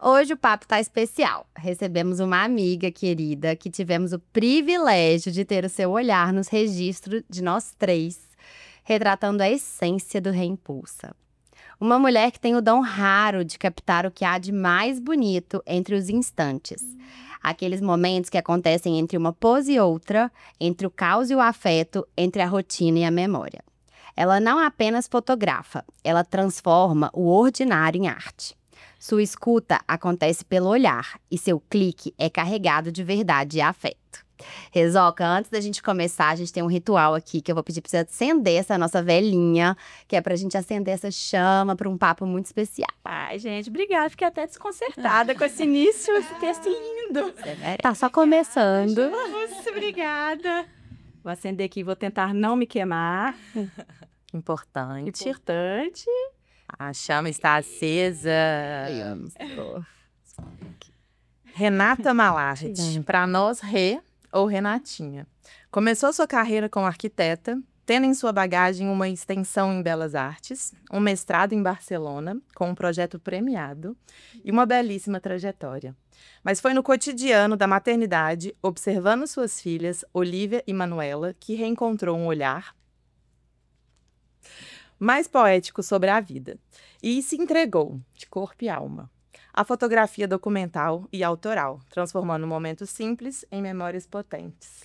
Hoje o papo tá especial. Recebemos uma amiga querida que tivemos o privilégio de ter o seu olhar nos registros de nós três, retratando a essência do Reimpulsa. Uma mulher que tem o dom raro de captar o que há de mais bonito entre os instantes. Aqueles momentos que acontecem entre uma pose e outra, entre o caos e o afeto, entre a rotina e a memória. Ela não apenas fotografa, ela transforma o ordinário em arte. Sua escuta acontece pelo olhar e seu clique é carregado de verdade e afeto. Rezoca, antes da gente começar, a gente tem um ritual aqui que eu vou pedir pra você acender essa nossa velhinha, que é pra gente acender essa chama pra um papo muito especial. Ai, gente, obrigada. Fiquei até desconcertada com esse início, esse texto lindo. Tá só começando. Nossa, obrigada. Vou acender aqui, vou tentar não me queimar. Importante. Importante. A chama está acesa. Renata Malardi, para nós, Rê ou Renatinha. Começou sua carreira como arquiteta, tendo em sua bagagem uma extensão em Belas Artes, um mestrado em Barcelona, com um projeto premiado, e uma belíssima trajetória. Mas foi no cotidiano da maternidade, observando suas filhas, Olivia e Manuela, que reencontrou um olhar mais poético sobre a vida, e se entregou, de corpo e alma, à fotografia documental e autoral, transformando momentos simples em memórias potentes.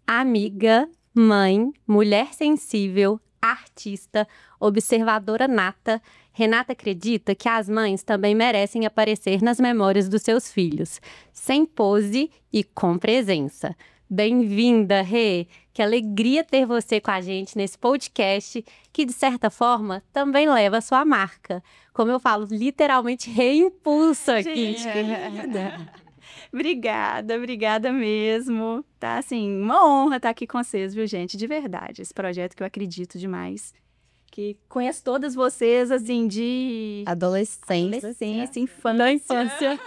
Amiga, mãe, mulher sensível, artista, observadora nata, Renata acredita que as mães também merecem aparecer nas memórias dos seus filhos, sem pose e com presença. Bem-vinda, Rê! Que alegria ter você com a gente nesse podcast que, de certa forma, também leva a sua marca. Como eu falo, literalmente reimpulsa aqui. Obrigada mesmo. Tá, assim, uma honra estar aqui com vocês, viu, gente? De verdade. Esse projeto que eu acredito demais. Que conheço todas vocês, assim, de... Adolescência, infância.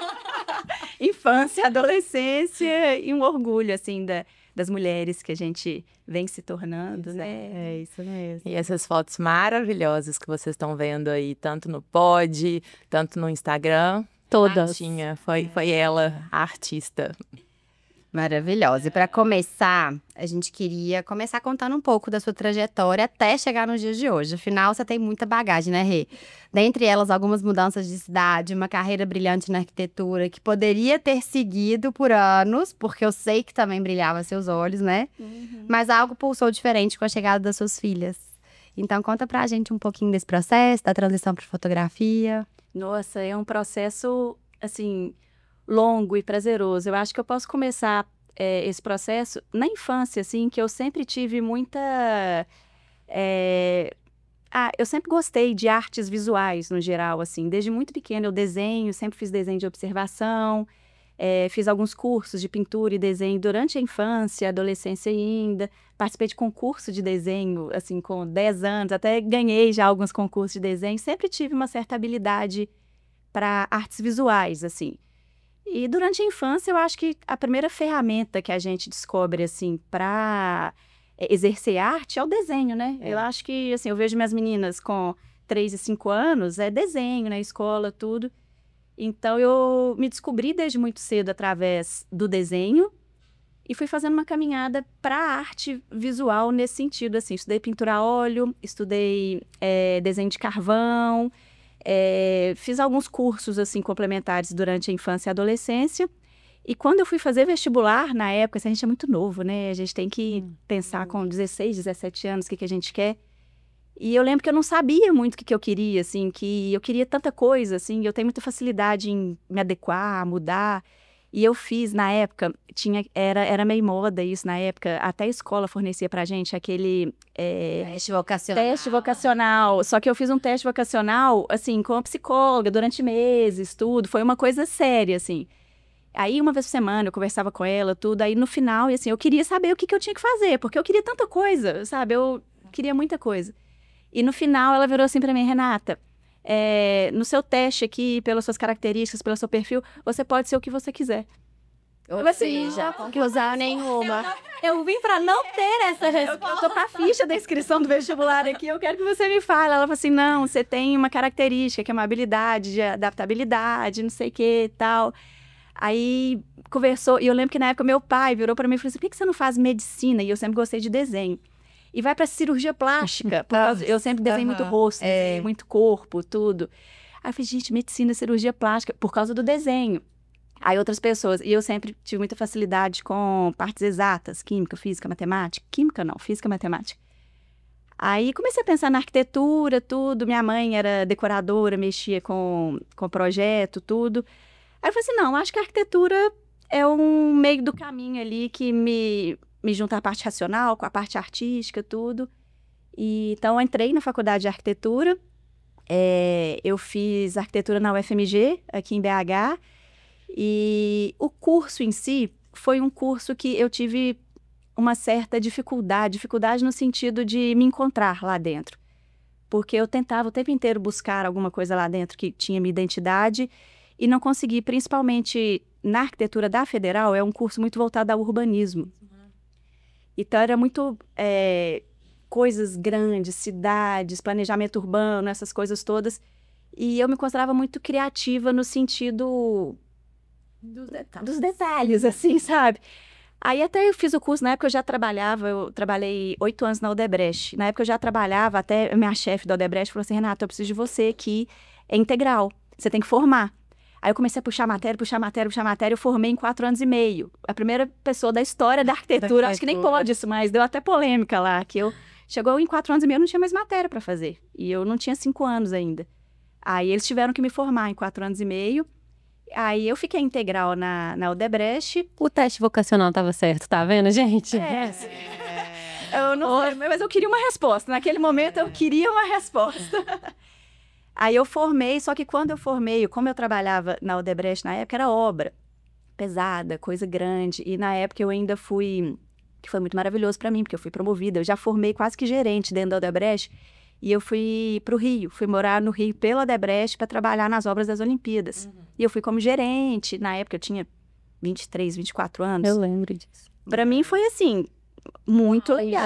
Infância, adolescência e um orgulho, assim, das mulheres que a gente vem se tornando, né? É isso mesmo. E essas fotos maravilhosas que vocês estão vendo aí, tanto no pod, tanto no Instagram. Todas. Natinha, foi ela, a artista. Maravilhosa. E para começar, a gente queria começar contando um pouco da sua trajetória até chegar nos dias de hoje. Afinal, você tem muita bagagem, né, Rê? Dentre elas, algumas mudanças de cidade, uma carreira brilhante na arquitetura, que poderia ter seguido por anos, porque eu sei que também brilhava seus olhos, né? Mas algo pulsou diferente com a chegada das suas filhas. Então, conta pra gente um pouquinho desse processo, da transição para fotografia. Nossa, é um processo, assim, longo e prazeroso. Eu acho que eu posso começar esse processo na infância, assim, que eu sempre tive muita... eu sempre gostei de artes visuais, no geral, assim. Desde muito pequena eu desenho, sempre fiz desenho de observação, fiz alguns cursos de pintura e desenho durante a infância, adolescência ainda. Participei de concurso de desenho, assim, com 10 anos, até ganhei já alguns concursos de desenho. Sempre tive uma certa habilidade para artes visuais, assim. E durante a infância, eu acho que a primeira ferramenta que a gente descobre, assim, para exercer arte é o desenho, né? Eu acho que, assim, eu vejo minhas meninas com 3 e 5 anos, é desenho na escola, tudo. Então, eu me descobri desde muito cedo através do desenho e fui fazendo uma caminhada para a arte visual nesse sentido, assim. Estudei pintura a óleo, estudei desenho de carvão, fiz alguns cursos, assim, complementares durante a infância e adolescência. E quando eu fui fazer vestibular, na época, assim, a gente é muito novo, né? A gente tem que pensar com 16, 17 anos o que a gente quer. E eu lembro que eu não sabia muito o que eu queria, assim, que eu queria tanta coisa, assim, eu tenho muita facilidade em me adequar, mudar. E eu fiz, na época, era meio moda isso, na época, até a escola fornecia pra gente aquele... Teste vocacional. Teste vocacional. Só que eu fiz um teste vocacional, assim, com a psicóloga, durante meses, tudo. Foi uma coisa séria, assim. Aí, uma vez por semana, eu conversava com ela, tudo. Aí, no final, e assim, eu queria saber o que eu tinha que fazer, porque eu queria tanta coisa, sabe? Eu queria muita coisa. E no final, ela virou assim pra mim, Renata, no seu teste aqui, pelas suas características, pelo seu perfil, você pode ser o que você quiser. Ou seja, conclusão nenhuma. Eu vim para não ter essa resposta. Eu tô com a ficha da inscrição do vestibular aqui, eu quero que você me fale. Ela falou assim, não, você tem uma característica, que é uma habilidade de adaptabilidade, não sei o que e tal. Aí conversou, e eu lembro que na época meu pai virou para mim e falou assim, por que você não faz medicina? E eu sempre gostei de desenho. E vai para cirurgia plástica, porque eu sempre desenho muito rosto, desenho muito corpo, tudo. Aí eu falei, gente, medicina, cirurgia plástica, por causa do desenho. Aí outras pessoas, e eu sempre tive muita facilidade com partes exatas, química, física, matemática. Química não, física, matemática. Aí comecei a pensar na arquitetura, tudo. Minha mãe era decoradora, mexia com projeto, tudo. Aí eu falei assim, não, acho que a arquitetura é um meio do caminho ali que me junta a parte racional com a parte artística, tudo. E, então, eu entrei na faculdade de arquitetura. Eu fiz arquitetura na UFMG, aqui em BH. E o curso em si foi um curso que eu tive uma certa dificuldade no sentido de me encontrar lá dentro. Porque eu tentava o tempo inteiro buscar alguma coisa lá dentro que tinha minha identidade e não consegui, principalmente na arquitetura da Federal, é um curso muito voltado ao urbanismo. Então, era muito coisas grandes, cidades, planejamento urbano, essas coisas todas. E eu me considerava muito criativa no sentido dos detalhes, assim, sabe? Aí até eu fiz o curso, na época eu já trabalhava, eu trabalhei 8 anos na Odebrecht. Na época eu já trabalhava, até a minha chefe da Odebrecht falou assim, Renata, eu preciso de você aqui, é integral, você tem que formar. Aí eu comecei a puxar matéria, eu formei em 4 anos e meio. A primeira pessoa da história da arquitetura, acho que nem pode isso mais, deu até polêmica lá, que chegou em 4 anos e meio, eu não tinha mais matéria para fazer. E eu não tinha 5 anos ainda. Aí eles tiveram que me formar em 4 anos e meio. Aí eu fiquei integral na Odebrecht. O teste vocacional estava certo, tá vendo, gente? Eu não sei, mas eu queria uma resposta. Naquele momento eu queria uma resposta. Aí eu formei, só que quando eu formei, como eu trabalhava na Odebrecht na época, era obra pesada, coisa grande. E na época eu ainda fui, que foi muito maravilhoso para mim, porque eu fui promovida. Eu já formei quase que gerente dentro da Odebrecht. E eu fui para o Rio, fui morar no Rio pela Odebrecht para trabalhar nas obras das Olimpíadas. E eu fui como gerente, na época eu tinha 23, 24 anos. Eu lembro disso. Para mim foi assim, muito legal.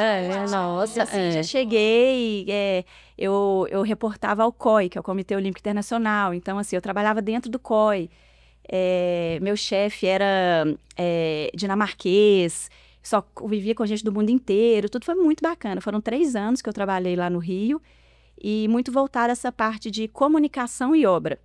Nossa, assim, já cheguei, eu reportava ao COI, que é o Comitê Olímpico Internacional. Então, assim, eu trabalhava dentro do COI. Meu chefe era dinamarquês, só vivia com gente do mundo inteiro, tudo foi muito bacana. Foram 3 anos que eu trabalhei lá no Rio e muito voltada a essa parte de comunicação e obra.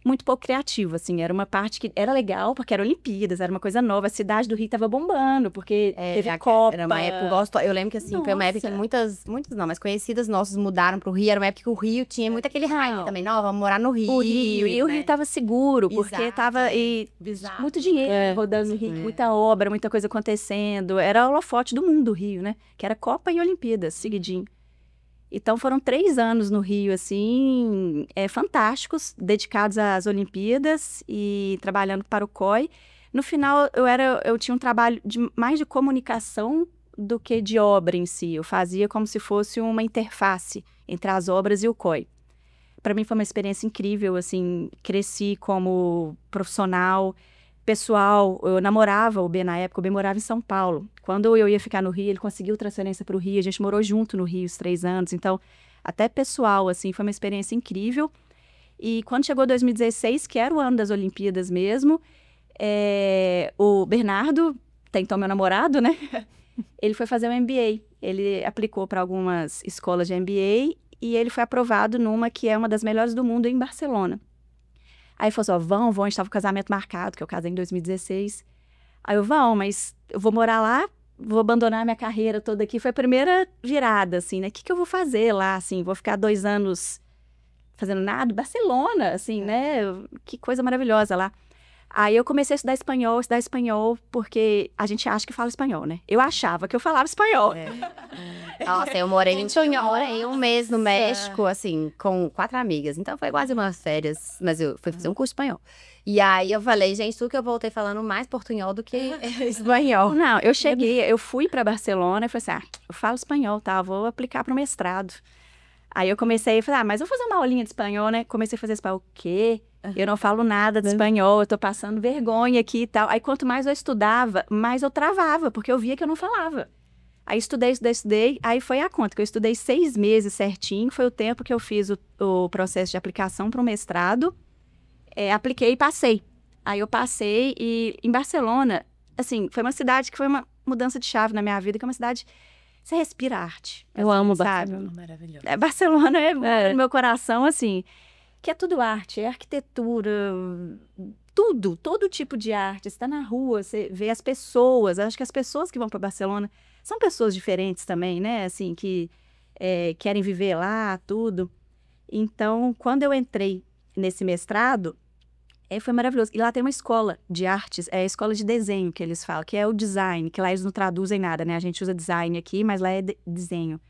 Muito pouco criativo, assim, era uma parte que era legal, porque era Olimpíadas, era uma coisa nova, a cidade do Rio estava bombando, porque teve a Copa. Era uma época, eu lembro que assim, foi uma época que muitas não, mas conhecidas nossas mudaram pro Rio, era uma época que o Rio tinha muito aquele hype também, não, vamos morar no Rio. O Rio, e o Rio estava seguro, porque estava muito dinheiro rodando no Rio, muita obra, muita coisa acontecendo, era o holofote do mundo do Rio, né, que era Copa e Olimpíadas, seguidinho. Então, foram 3 anos no Rio, assim, fantásticos, dedicados às Olimpíadas e trabalhando para o COI. No final, eu tinha um trabalho mais de comunicação do que de obra em si. Eu fazia como se fosse uma interface entre as obras e o COI. Para mim, foi uma experiência incrível, assim, cresci como profissional, pessoal. Eu namorava o B na época, o B morava em São Paulo. Quando eu ia ficar no Rio, ele conseguiu transferência para o Rio, a gente morou junto no Rio os 3 anos, então, até pessoal, assim, foi uma experiência incrível. E quando chegou 2016, que era o ano das Olimpíadas mesmo, o Bernardo, até então meu namorado, né, ele foi fazer um MBA, ele aplicou para algumas escolas de MBA e ele foi aprovado numa que é uma das melhores do mundo em Barcelona. Aí ele falou assim, vão, a gente estava com o casamento marcado, que eu casei em 2016. Aí eu, mas eu vou morar lá, vou abandonar minha carreira toda aqui. Foi a primeira virada, assim, né? O que eu vou fazer lá, assim? Vou ficar 2 anos fazendo nada? Barcelona, assim, né? Que coisa maravilhosa lá. Aí eu comecei a estudar espanhol, porque a gente acha que fala espanhol, né? Eu achava que eu falava espanhol. Nossa, eu morei um mês no México, assim, com 4 amigas. Então, foi quase umas férias, mas eu fui fazer um curso de espanhol. E aí, eu falei, gente, tudo que eu voltei falando mais portunhol do que espanhol. Não, eu fui pra Barcelona e falei assim, eu falo espanhol, tá? Vou aplicar pro mestrado. Aí eu comecei a falar, mas eu vou fazer uma aulinha de espanhol, né? Comecei a fazer espanhol. O quê? Eu não falo nada de espanhol, eu tô passando vergonha aqui e tal. Aí quanto mais eu estudava, mais eu travava, porque eu via que eu não falava. Aí estudei, aí foi a conta, que eu estudei 6 meses certinho, foi o tempo que eu fiz o processo de aplicação para o mestrado, apliquei e passei. Aí eu passei e em Barcelona, assim, foi uma cidade que foi uma mudança de chave na minha vida, que é uma cidade, você respira arte. Eu amo sabe? Barcelona. Maravilhoso. Barcelona é no meu coração, assim, que é tudo arte, é arquitetura, tudo, todo tipo de arte. Você está na rua, você vê as pessoas, acho que as pessoas que vão para Barcelona são pessoas diferentes também, né? Assim, que querem viver lá, tudo. Então, quando eu entrei nesse mestrado, foi maravilhoso. E lá tem uma escola de artes, é a escola de desenho que eles falam, que é o design, que lá eles não traduzem nada, né? A gente usa design aqui, mas lá é desenho.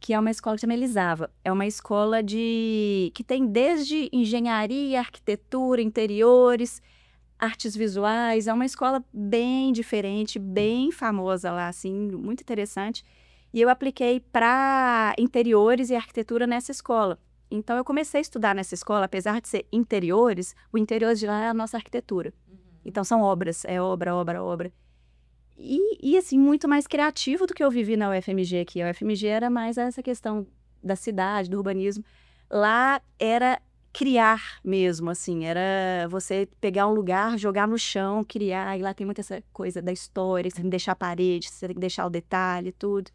Que é uma escola que chama Elisava. É uma escola que tem desde engenharia, arquitetura, interiores, artes visuais. É uma escola bem diferente, bem famosa lá, assim, muito interessante. E eu apliquei para interiores e arquitetura nessa escola. Então, eu comecei a estudar nessa escola, apesar de ser interiores, o interior de lá é a nossa arquitetura. Então, são obras, é obra, obra, obra. E assim, muito mais criativo do que eu vivi na UFMG aqui. A UFMG era mais essa questão da cidade, do urbanismo. Lá era criar mesmo, assim, era você pegar um lugar, jogar no chão, criar, e lá tem muita essa coisa da história, você tem que deixar a parede, você tem que deixar o detalhe, tudo.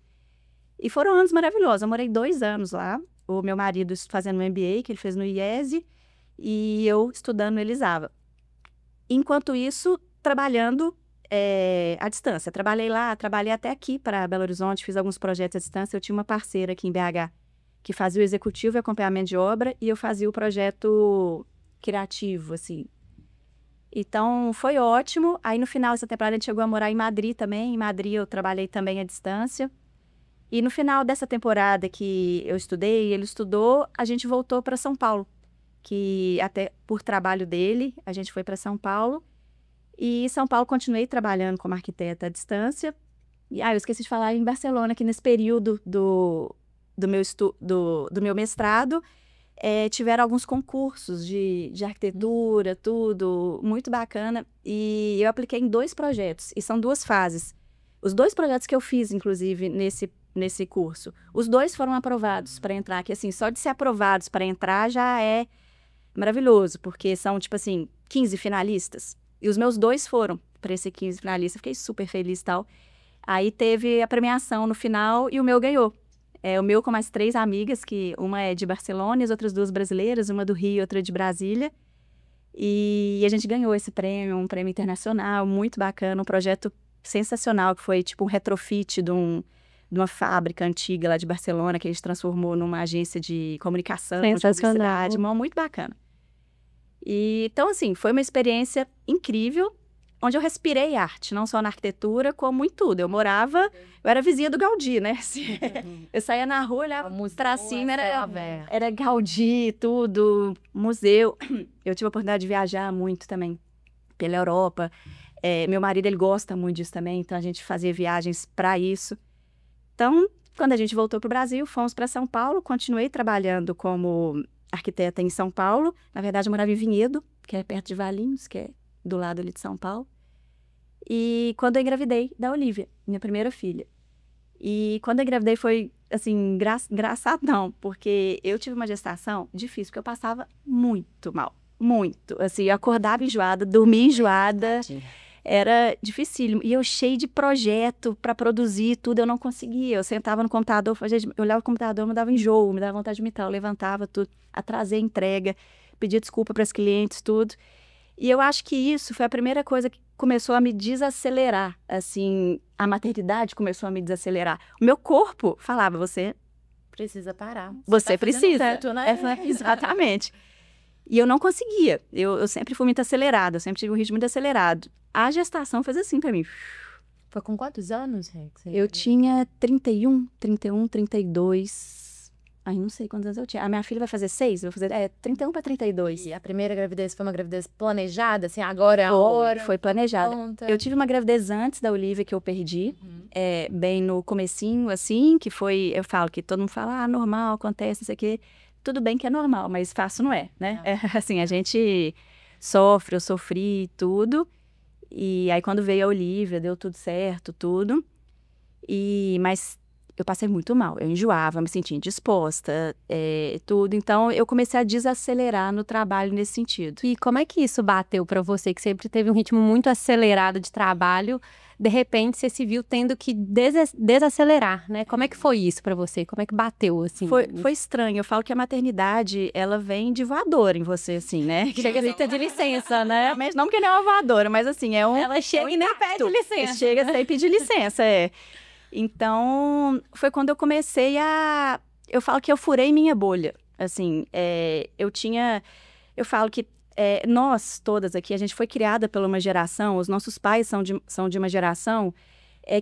E foram anos maravilhosos, eu morei 2 anos lá, o meu marido fazendo um MBA, que ele fez no IESE, e eu estudando no Elisava. Enquanto isso, trabalhando à distância. Trabalhei lá, trabalhei até aqui para Belo Horizonte, fiz alguns projetos à distância. Eu tinha uma parceira aqui em BH que fazia o executivo e acompanhamento de obra e eu fazia o projeto criativo, assim. Então, foi ótimo. Aí, no final dessa temporada, a gente chegou a morar em Madrid também. Em Madrid, eu trabalhei também à distância. E no final dessa temporada que eu estudei, ele estudou, a gente voltou para São Paulo, que até por trabalho dele, a gente foi para São Paulo. E em São Paulo, continuei trabalhando como arquiteta à distância. E eu esqueci de falar em Barcelona, que nesse período do meu mestrado, tiveram alguns concursos de arquitetura, tudo, muito bacana. E eu apliquei em 2 projetos, e são 2 fases. Os 2 projetos que eu fiz, inclusive, nesse curso, os 2 foram aprovados para entrar, que assim, só de ser aprovados para entrar já é maravilhoso, porque são, tipo assim, 15 finalistas. E os meus 2 foram para esse 15 finalista. Fiquei super feliz e tal. Aí teve a premiação no final e o meu ganhou. O meu com mais 3 amigas, que uma é de Barcelona e as outras 2 brasileiras, uma do Rio e outra de Brasília. E a gente ganhou esse prêmio, um prêmio internacional, muito bacana, um projeto sensacional, que foi tipo um retrofit de uma fábrica antiga lá de Barcelona, que a gente transformou numa agência de comunicação, de publicidade, muito bacana. E, então, assim, foi uma experiência incrível, onde eu respirei arte, não só na arquitetura, como em tudo. Eu era vizinha do Gaudí, né? Assim, eu saía na rua, olhava pra cima, era Gaudí, tudo, museu. Eu tive a oportunidade de viajar muito também pela Europa. Meu marido, ele gosta muito disso também, então a gente fazia viagens para isso. Então, quando a gente voltou para o Brasil, fomos para São Paulo, continuei trabalhando como arquiteta em São Paulo. Na verdade, eu morava em Vinhedo, que é perto de Valinhos, que é do lado ali de São Paulo. E quando eu engravidei da Olivia, minha primeira filha. E quando eu engravidei foi, assim, engraçado não, porque eu tive uma gestação difícil, porque eu passava muito mal, muito. Assim, eu acordava enjoada, dormia enjoada, era dificílimo. E eu cheia de projeto para produzir tudo, eu não conseguia. Eu sentava no computador, eu olhava o computador, me dava enjoo, me dava vontade de imitar, eu levantava tudo, atrasei a entrega, pedia desculpa para os clientes, tudo. E eu acho que isso foi a primeira coisa que começou a me desacelerar, assim, a maternidade começou a me desacelerar. O meu corpo falava, você precisa parar. Você precisa. Certo, né? Exatamente. E eu não conseguia. Eu sempre fui muito acelerada, eu sempre tive um ritmo muito acelerado. A gestação fez assim pra mim. Foi com quantos anos, Rex? Eu tinha 31, 32. Ai, não sei quantos anos eu tinha. A minha filha vai fazer 6, eu vou fazer 31 para 32. E a primeira gravidez foi uma gravidez planejada, assim, agora é a hora? Foi planejada. Conta. Eu tive uma gravidez antes da Olivia que eu perdi, bem no comecinho, assim, que foi, eu falo que todo mundo fala, normal, acontece, isso aqui. Tudo bem que é normal, mas fácil não é, né? Assim, a gente sofre, eu sofri tudo. E aí, quando veio a Olivia, deu tudo certo, tudo. Mas eu passei muito mal. Eu enjoava, me sentia indisposta, tudo. Então, eu comecei a desacelerar no trabalho nesse sentido. E como é que isso bateu pra você, que sempre teve um ritmo muito acelerado de trabalho? De repente, você se viu tendo que desacelerar, né? Como é que foi isso pra você? Como é que bateu, assim? Foi estranho. Eu falo que a maternidade, ela vem de voadora em você, assim, né? Chega a de licença, né? Mas não porque não é uma voadora, mas assim, Ela chega e nem pede licença. Chega sem pedir licença, Então, foi quando eu comecei a... Eu falo que eu furei minha bolha. Assim, eu falo que nós todas aqui, a gente foi criada por uma geração, os nossos pais são de uma geração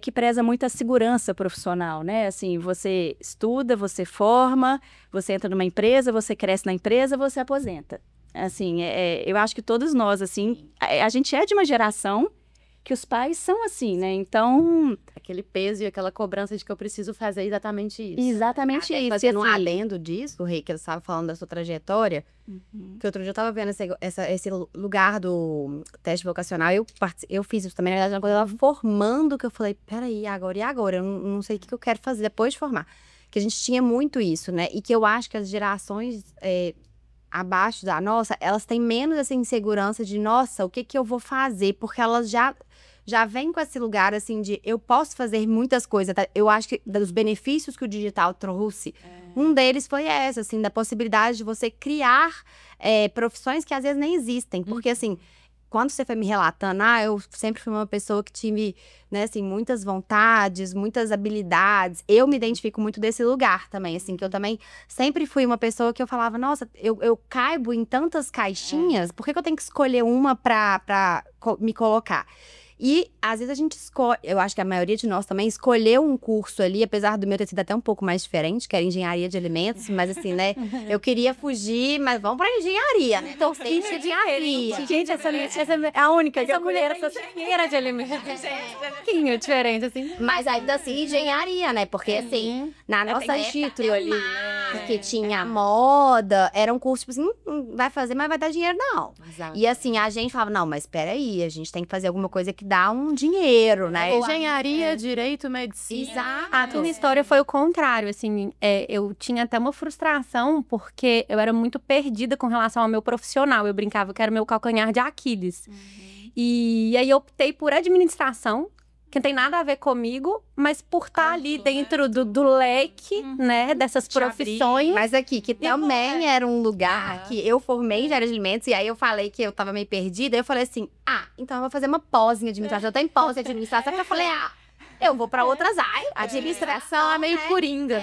que preza muito a segurança profissional, né? Assim, você estuda, você forma, você entra numa empresa, você cresce na empresa, você aposenta. Assim, eu acho que todos nós, assim, a gente é de uma geração que os pais são assim, né? Então... Aquele peso e aquela cobrança de que eu preciso fazer exatamente isso. Exatamente isso. Fazendo um assim, alendo disso, Rei, que você estava falando da sua trajetória, que outro dia eu estava vendo esse lugar do teste vocacional, eu fiz isso também, na verdade, quando eu estava formando, que eu falei, peraí, agora e agora? Eu não sei o que eu quero fazer depois de formar. Que a gente tinha muito isso, né? E que eu acho que as gerações... abaixo da nossa, elas têm menos essa insegurança de, nossa, o que eu vou fazer? Porque elas já vêm com esse lugar, assim, de eu posso fazer muitas coisas. Tá? Eu acho que dos benefícios que o digital trouxe, um deles foi assim, da possibilidade de você criar profissões que às vezes nem existem. Porque, assim, quando você foi me relatando, eu sempre fui uma pessoa que tive, né, assim, muitas vontades, muitas habilidades. Eu me identifico muito desse lugar também, assim, que eu também sempre fui uma pessoa que eu falava, nossa, eu caibo em tantas caixinhas, por que eu tenho que escolher uma pra me colocar? E, às vezes, a gente escolhe, eu acho que a maioria de nós também escolheu um curso ali, apesar do meu ter sido até um pouco mais diferente, que era engenharia de alimentos, mas assim, né, eu queria fugir, mas vamos pra engenharia, né? Então, engenharia. Gente, essa é a única que eu conheço, essa engenheira de alimentos. Um pouquinho diferente, assim. Mas ainda assim, engenharia, né? Porque, assim, na nossa título ali, que tinha moda, era um curso, tipo assim, vai fazer, mas vai dar dinheiro, não. Exato. E assim, a gente falava, não, mas peraí, a gente tem que fazer alguma coisa que dá um dinheiro, né? Engenharia, direito, medicina. Exato. A minha história foi o contrário, assim, eu tinha até uma frustração, porque eu era muito perdida com relação ao meu profissional. Eu brincava que era o meu calcanhar de Aquiles. E aí eu optei por administração, que não tem nada a ver comigo, mas por estar ali dentro do leque, né, dessas profissões. Mas aqui, que também era um lugar que eu formei em engenharia de alimentos, e aí eu falei que eu tava meio perdida, aí eu falei assim, então eu vou fazer uma pós em administração. Eu tenho pós em administração, porque eu falei, eu vou pra outras áreas. Administração é meio coringa.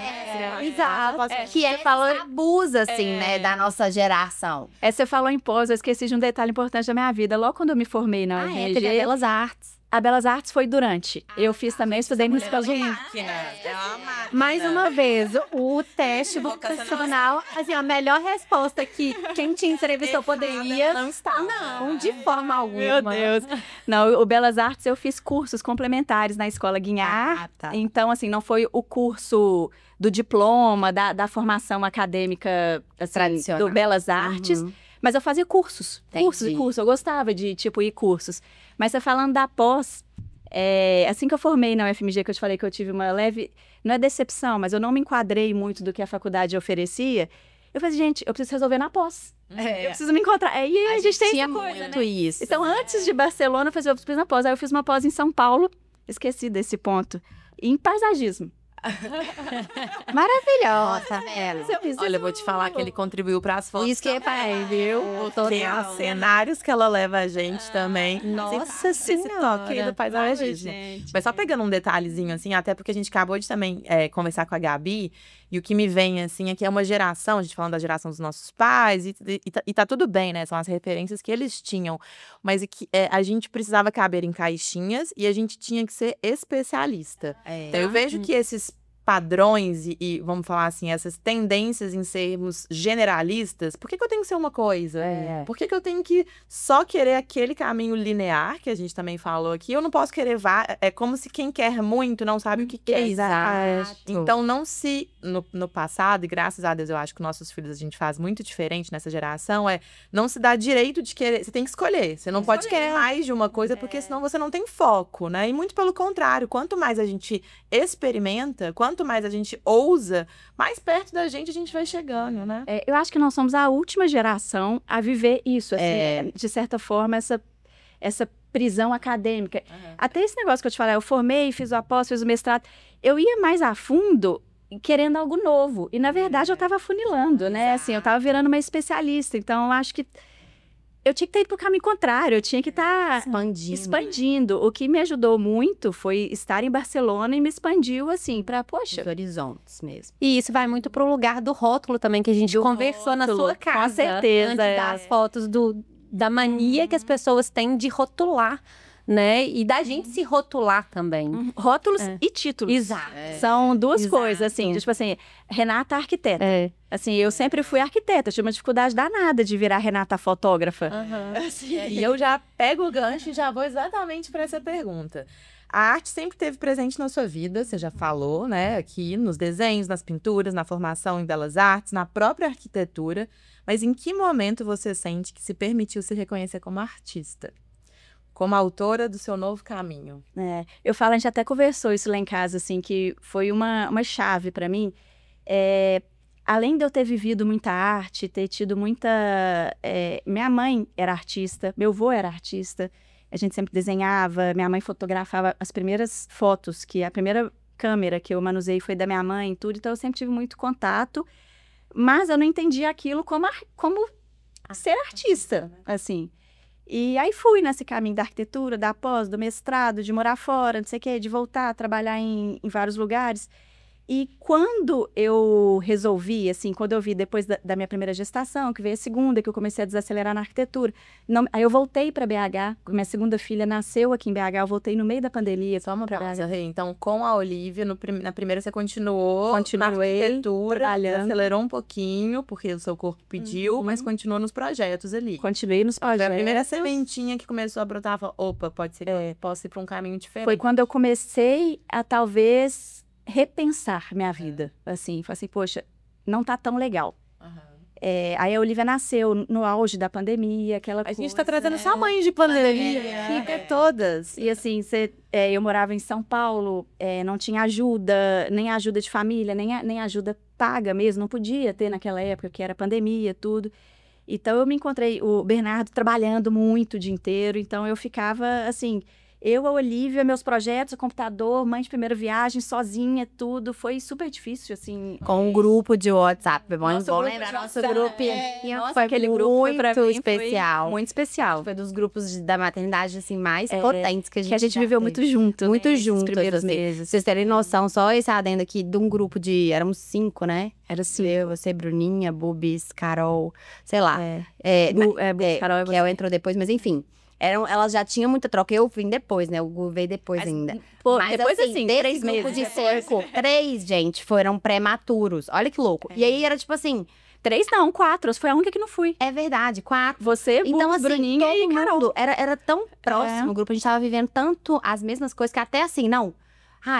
Exato. Que abusa, assim, né, da nossa geração. Você falou em pós, eu esqueci de um detalhe importante da minha vida. Logo quando eu me formei na UFMG, teve a Belas Artes. A Belas Artes foi durante. Eu fiz também, estudei no Escola de Mais uma vez, o teste vocacional, assim, a melhor resposta que quem te entrevistou poderia... Não está. Não, de forma alguma. Meu Deus. Não, o Belas Artes eu fiz cursos complementares na Escola Guinhar. Tá. Então, assim, não foi o curso do diploma, da formação acadêmica assim, Tradicional. do Belas Artes. Mas eu fazia cursos. Cursos. Eu gostava de, ir cursos. Mas você falando da pós, assim que eu formei na UFMG, que eu te falei que eu tive uma leve... Não é decepção, mas eu não me enquadrei muito do que a faculdade oferecia. Eu falei, gente, eu preciso resolver na pós. Eu preciso me encontrar. E a gente tem tinha essa coisa, muito né? isso. Então, antes de Barcelona, eu falei, eu preciso na pós. Aí eu fiz uma pós em São Paulo. Esqueci desse ponto. Em paisagismo. Maravilhosa, tá vendo? Olha, eu vou te falar que ele contribuiu para as fotos. Isso que é pai, viu? Tem os cenários que ela leva a gente também. Nossa Esse toque aí do paisagismo. Mas só pegando um detalhezinho, assim, até porque a gente acabou de também conversar com a Gabi, e o que me vem, assim, é que é uma geração, a gente falando da geração dos nossos pais, e tá tudo bem, né? São as referências que eles tinham, mas que a gente precisava caber em caixinhas e a gente tinha que ser especialista. Então eu vejo que esses padrões e, vamos falar assim, essas tendências em sermos generalistas, por que eu tenho que ser uma coisa? Por que eu tenho que só querer aquele caminho linear, que a gente também falou aqui? Eu não posso querer é como se quem quer muito não sabe o que quer. Exato. Então, não se... No passado, e graças a Deus eu acho que nossos filhos a gente faz muito diferente nessa geração, não se dá direito de querer... Você tem que escolher. Você não pode querer mais de uma coisa, porque senão você não tem foco, né? E muito pelo contrário, quanto mais a gente experimenta, quanto mais a gente ousa, mais perto da gente vai chegando, né? Eu acho que nós somos a última geração a viver isso, assim, de certa forma, essa prisão acadêmica. Até esse negócio que eu te falei, eu formei, fiz o pós, fiz o mestrado, eu ia mais a fundo querendo algo novo. E, na verdade, eu estava afunilando, né? Assim, eu estava virando uma especialista. Então, eu acho que eu tinha que ter ido para o caminho contrário. Eu tinha que estar expandindo. O que me ajudou muito foi estar em Barcelona e me expandiu, assim, para, poxa... Os horizontes mesmo. E isso vai muito pro lugar do rótulo também, que a gente conversou na sua casa. Com certeza. Antes das fotos da mania que as pessoas têm de rotular, né? E da gente se rotular também. Rótulos e títulos. Exato. São duas coisas, assim. Tipo assim, Renata arquiteta. Assim, eu sempre fui arquiteta. Tive uma dificuldade danada de virar Renata fotógrafa. E eu já pego o gancho e já vou exatamente para essa pergunta. A arte sempre esteve presente na sua vida, você já falou, né? Aqui nos desenhos, nas pinturas, na formação em belas artes, na própria arquitetura. Mas em que momento você sente que se permitiu se reconhecer como artista? Como autora do seu novo caminho? Eu falo, a gente até conversou isso lá em casa, assim, que foi uma chave para mim. Além de eu ter vivido muita arte, ter tido muita... minha mãe era artista, meu avô era artista, a gente sempre desenhava, minha mãe fotografava as primeiras fotos, que a primeira câmera que eu manuseei foi da minha mãe e tudo, então eu sempre tive muito contato, mas eu não entendia aquilo como ser artista, assim. E aí fui nesse caminho da arquitetura, da pós, do mestrado, de morar fora, não sei o quê, de voltar a trabalhar em vários lugares. E quando eu resolvi, assim, quando eu vi depois da minha primeira gestação, que veio a segunda, que eu comecei a desacelerar na arquitetura, aí eu voltei para BH, minha segunda filha nasceu aqui em BH, eu voltei no meio da pandemia. Só uma pausa, Rê. Então, com a Olivia, na primeira você continuou na arquitetura, acelerou um pouquinho, porque o seu corpo pediu, mas continuou nos projetos ali. Continuei nos projetos. Foi a primeira sementinha que começou a brotar, falou, opa, pode ser que possa ir para um caminho diferente. Foi quando eu comecei a, talvez... repensar minha vida, assim, falei assim, poxa, não tá tão legal. Aí a Olivia nasceu no auge da pandemia, aquela coisa. A gente tá trazendo só mãe de pandemia, fica todas. E assim, eu morava em São Paulo, não tinha ajuda, nem ajuda de família, nem ajuda paga mesmo, não podia ter naquela época, que era pandemia, tudo. Então eu me encontrei, o Bernardo trabalhando muito o dia inteiro, então eu ficava assim... Eu, a Olivia, meus projetos, o computador, mãe de primeira viagem, sozinha, tudo. Foi super difícil, assim. Com um grupo de WhatsApp. Bom lembrar, nosso grupo. Foi aquele grupo muito especial. Muito especial. Foi dos grupos da maternidade, assim, mais potentes que a gente viveu muito junto. Muito junto. Nos primeiros meses. Pra vocês terem noção, só esse adendo aqui de um grupo de... Éramos 5, né? Era 5. Eu, você, Bruninha, Bubis, Carol, sei lá. Carol que ela entrou depois, mas enfim... Elas já tinham muita troca. Eu vim depois, né? O Gu veio depois ainda. Mas depois, assim, 3 meses. De 5, 3, gente, foram prematuros. Olha que louco. E aí, era tipo assim... 3 não, 4. Foi a única que não fui. É verdade, 4. Você, então, assim, Bruninha e Carol. Era tão próximo o grupo. A gente tava vivendo tanto as mesmas coisas que até assim, não...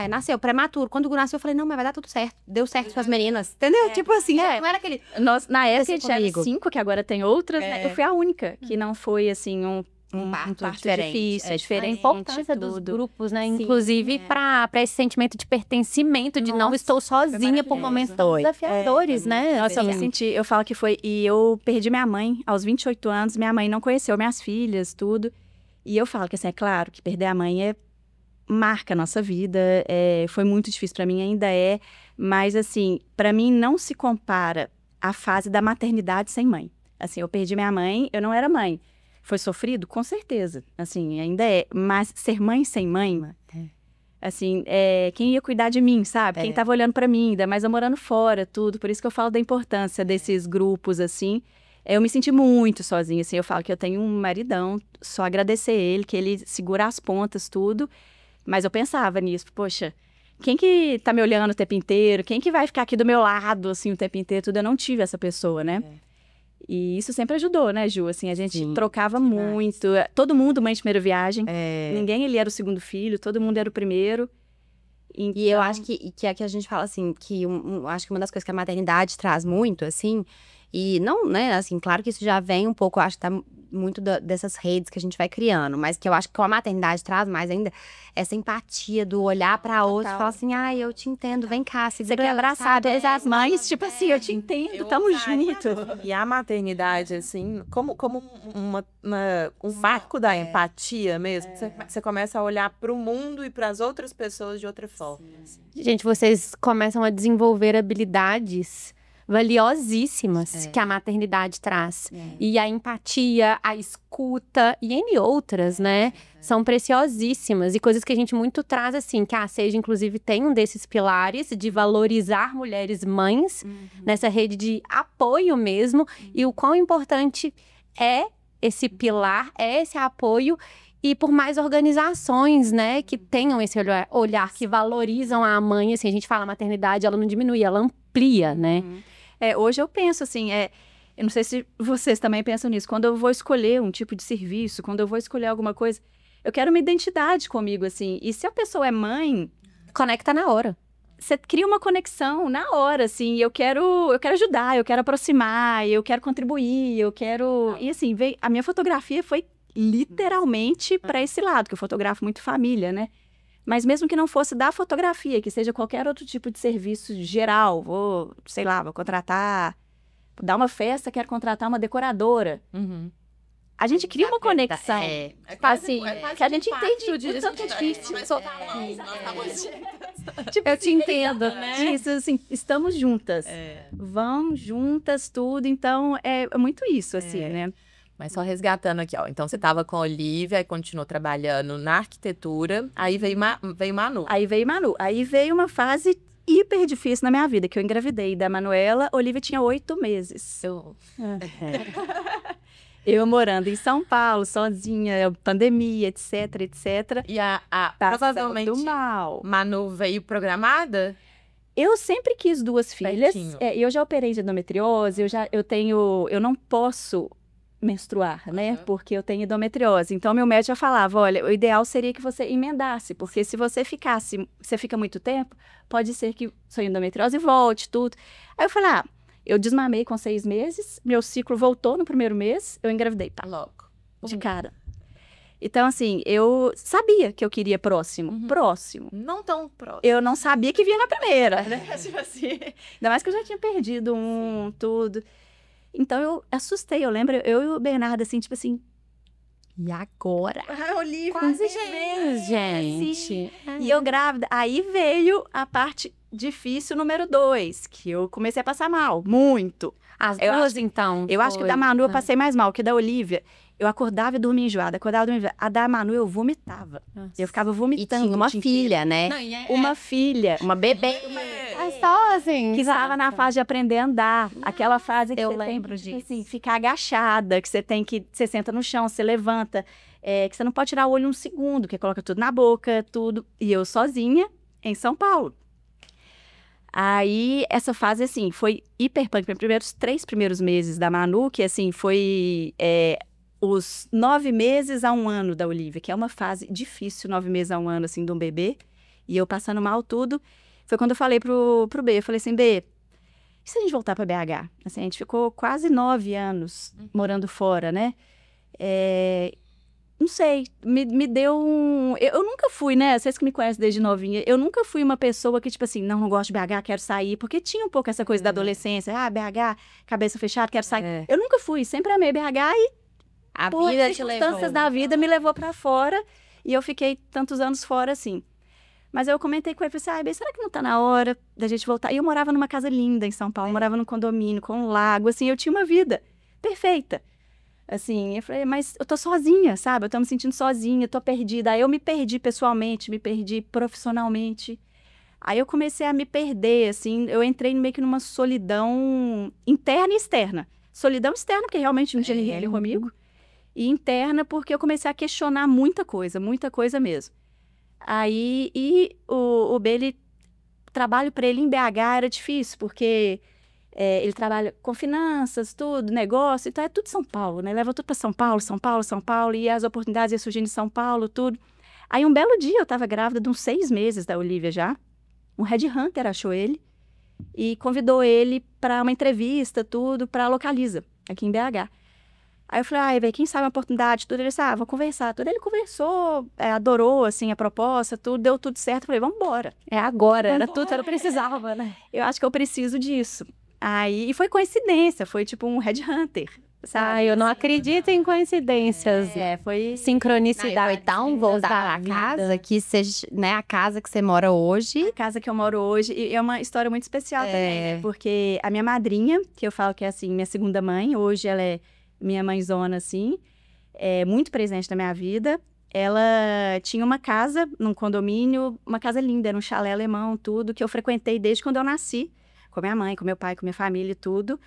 nasceu prematuro. Quando o Gu nasceu, eu falei, não, mas vai dar tudo certo. Deu certo com as meninas. Entendeu? Tipo assim, não era aquele... Na época, a gente era 5, que agora tem outras, né? Eu fui a única que não foi, assim, um parto diferente. Difícil, diferente. A importância dos grupos, né? Sim, inclusive para esse sentimento de pertencimento, de não estou sozinha por momentos desafiadores, né? Nossa, eu falo que foi... E eu perdi minha mãe aos 28 anos. Minha mãe não conheceu minhas filhas, tudo. E eu falo que, assim, é claro que perder a mãe marca a nossa vida. Foi muito difícil para mim, ainda é. Mas, assim, para mim não se compara a fase da maternidade sem mãe. Assim, eu perdi minha mãe, eu não era mãe. Foi sofrido? Com certeza, assim, ainda é. Mas ser mãe sem mãe, assim, quem ia cuidar de mim, sabe? Quem tava olhando pra mim, ainda mais eu morando fora, tudo. Por isso que eu falo da importância desses grupos, assim. Eu me senti muito sozinha, assim. Eu falo que eu tenho um maridão, só agradecer ele, que ele segura as pontas, tudo. Mas eu pensava nisso, poxa, quem que tá me olhando o tempo inteiro? Quem que vai ficar aqui do meu lado, assim, o tempo inteiro? Tudo, eu não tive essa pessoa, né? E isso sempre ajudou, né, Ju? Assim, a gente trocava muito. Todo mundo mãe de primeira viagem. Ninguém ele era o segundo filho, todo mundo era o primeiro. Então... E eu acho que aqui a gente fala assim, que acho que uma das coisas que a maternidade traz muito, assim, e não, né, assim, claro que isso já vem um pouco, eu acho que tá muito dessas redes que a gente vai criando, mas que eu acho que a maternidade traz mais ainda essa empatia do olhar pra outra e falar assim, ai, eu te entendo, vem cá, segura. Você quer abraçar as mães, tipo assim, eu te entendo, tamo junto. E a maternidade, assim, como um marco da empatia mesmo, você começa a olhar pro mundo e pras outras pessoas de outra forma. Gente, vocês começam a desenvolver habilidades valiosíssimas que a maternidade traz. E a empatia, a escuta e N outras, né? São preciosíssimas. E coisas que a gente muito traz, assim, que a Seja, inclusive, tem um desses pilares de valorizar mulheres mães nessa rede de apoio mesmo. E o quão importante é esse pilar, é esse apoio. E por mais organizações, né, que tenham esse olhar que valorizam a mãe, assim, a gente fala a maternidade, ela não diminui, ela amplia, né? Hoje eu penso assim, eu não sei se vocês também pensam nisso, quando eu vou escolher um tipo de serviço, quando eu vou escolher alguma coisa, eu quero uma identidade comigo, assim, e se a pessoa é mãe... Conecta na hora. Você cria uma conexão na hora, assim, eu quero ajudar, eu quero aproximar, eu quero contribuir, eu quero... E assim, a minha fotografia foi literalmente para esse lado, que eu fotografo muito família, né? Mas mesmo que não fosse da fotografia, que seja qualquer outro tipo de serviço geral, vou contratar, dar uma festa, quero contratar uma decoradora. A gente cria uma conexão. Que a gente entende o tanto que é difícil. Eu te entendo, né? Isso, assim, estamos juntas. Vamos juntas, tudo. Então, é muito isso, assim, né? Mas só resgatando aqui, ó. Então, você estava com a Olivia e continuou trabalhando na arquitetura. Aí veio Manu. Aí veio Manu. Aí veio uma fase hiper difícil na minha vida, que eu engravidei da Manuela. Olivia tinha 8 meses. Eu morando em São Paulo, sozinha, pandemia, etc, etc. E provavelmente mal. Manu veio programada? Eu sempre quis 2 filhas. Eu já operei de endometriose, eu não posso menstruar, né? Porque eu tenho endometriose. Então, meu médico já falava, olha, o ideal seria que você emendasse, porque se você fica muito tempo, pode ser que sua endometriose volte, tudo. Aí eu falei, eu desmamei com 6 meses, meu ciclo voltou no primeiro mês, eu engravidei, logo. De cara. Então, assim, eu sabia que eu queria próximo. Não tão próximo. Eu não sabia que vinha na primeira, né? Tipo assim. Ainda mais que eu já tinha perdido tudo. Então, eu assustei. Eu lembro, eu e o Bernardo, assim, tipo assim... E agora? Olivia. Quase gêmeos, gente. E eu grávida. Aí veio a parte difícil número 2, que eu comecei a passar mal. Muito. As duas, então? Eu acho que da Manu eu passei mais mal que da Olivia. Eu acordava e dormia enjoada. A da Manu eu vomitava. Eu ficava vomitando. E tinha uma filha, né? Uma filha. Uma bebê. Só assim. Que estava na fase de aprender a andar. Aquela fase que eu você lembro tem, disso. Assim, ficar agachada, que você senta no chão, você levanta, que você não pode tirar o olho um segundo, que coloca tudo na boca, tudo. E eu sozinha em São Paulo. Aí, essa fase, assim, foi hiper punk. Os 3 primeiros meses da Manu, que, assim, foi os 9 meses a 1 ano da Olivia, que é uma fase difícil, 9 meses a 1 ano, assim, de um bebê. E eu passando mal tudo. Foi quando eu falei pro B, eu falei assim, B, e se a gente voltar pra BH? Assim, a gente ficou quase 9 anos morando fora, né? Não sei, me deu um... Eu nunca fui, né? Vocês que me conhecem desde novinha, eu nunca fui uma pessoa que, tipo assim, não gosto de BH, quero sair, porque tinha um pouco essa coisa da adolescência, BH, cabeça fechada, quero sair. Eu nunca fui, sempre amei BH e A por vida te circunstâncias levou. da vida me levou pra fora e eu fiquei tantos anos fora, assim. Mas eu comentei com ele, falei assim, será que não tá na hora da gente voltar? E eu morava numa casa linda em São Paulo, morava num condomínio com um lago, assim, eu tinha uma vida perfeita. Assim, eu falei, mas eu tô sozinha, sabe? Eu tô me sentindo sozinha, tô perdida. Aí eu me perdi pessoalmente, me perdi profissionalmente. Aí eu comecei a me perder, assim, eu entrei meio que numa solidão interna e externa. Solidão externa, porque realmente não tinha ninguém ali comigo. E interna, porque eu comecei a questionar muita coisa mesmo. Aí, o B, ele trabalho para ele em BH era difícil, porque ele trabalha com finanças, tudo, negócio, então é tudo São Paulo, né? Leva tudo para São Paulo, São Paulo, São Paulo, e as oportunidades iam surgindo em São Paulo, tudo. Aí um belo dia eu estava grávida de uns 6 meses da Olivia já. Um headhunter achou ele e convidou ele para uma entrevista, tudo, para a Localiza, aqui em BH. Aí eu falei, ai, velho, quem sabe uma oportunidade, tudo. Ele disse, vou conversar, tudo. Ele conversou, adorou, assim, a proposta, tudo, deu tudo certo. Eu falei, vamos embora. É agora, era tudo que eu precisava, né? Eu acho que eu preciso disso. Aí, e foi coincidência, foi tipo um headhunter, sabe? Eu não acredito em coincidências. Foi Foi Sincronicidade. tão voltar à casa que seja, né, a casa que você mora hoje. a casa que eu moro hoje. E é uma história muito especial também, né? Porque a minha madrinha, que eu falo que é, assim, minha segunda mãe, hoje ela é minha mãezona, assim, é muito presente na minha vida. Ela tinha uma casa num condomínio, uma casa linda, era um chalé alemão, tudo, que eu frequentei desde quando eu nasci, com minha mãe, com meu pai, com minha família e tudo.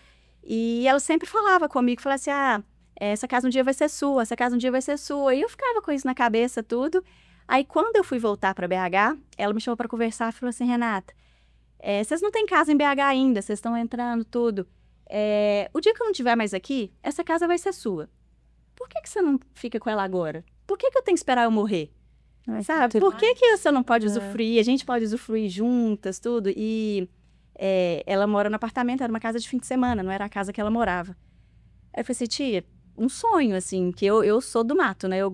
E ela sempre falava comigo, falava assim, essa casa um dia vai ser sua, essa casa um dia vai ser sua. E eu ficava com isso na cabeça, tudo. Aí, quando eu fui voltar para BH, ela me chamou para conversar e falou assim, Renata, vocês não têm casa em BH ainda, vocês estão entrando, tudo. O dia que eu não estiver mais aqui, essa casa vai ser sua. Por que você não fica com ela agora? Por que eu tenho que esperar eu morrer? Sabe? Por que você não pode usufruir? A gente pode usufruir juntas, tudo. E ela mora no apartamento, era uma casa de fim de semana, não era a casa que ela morava. Aí eu falei assim, tia, um sonho, assim, que eu sou do mato, né? Eu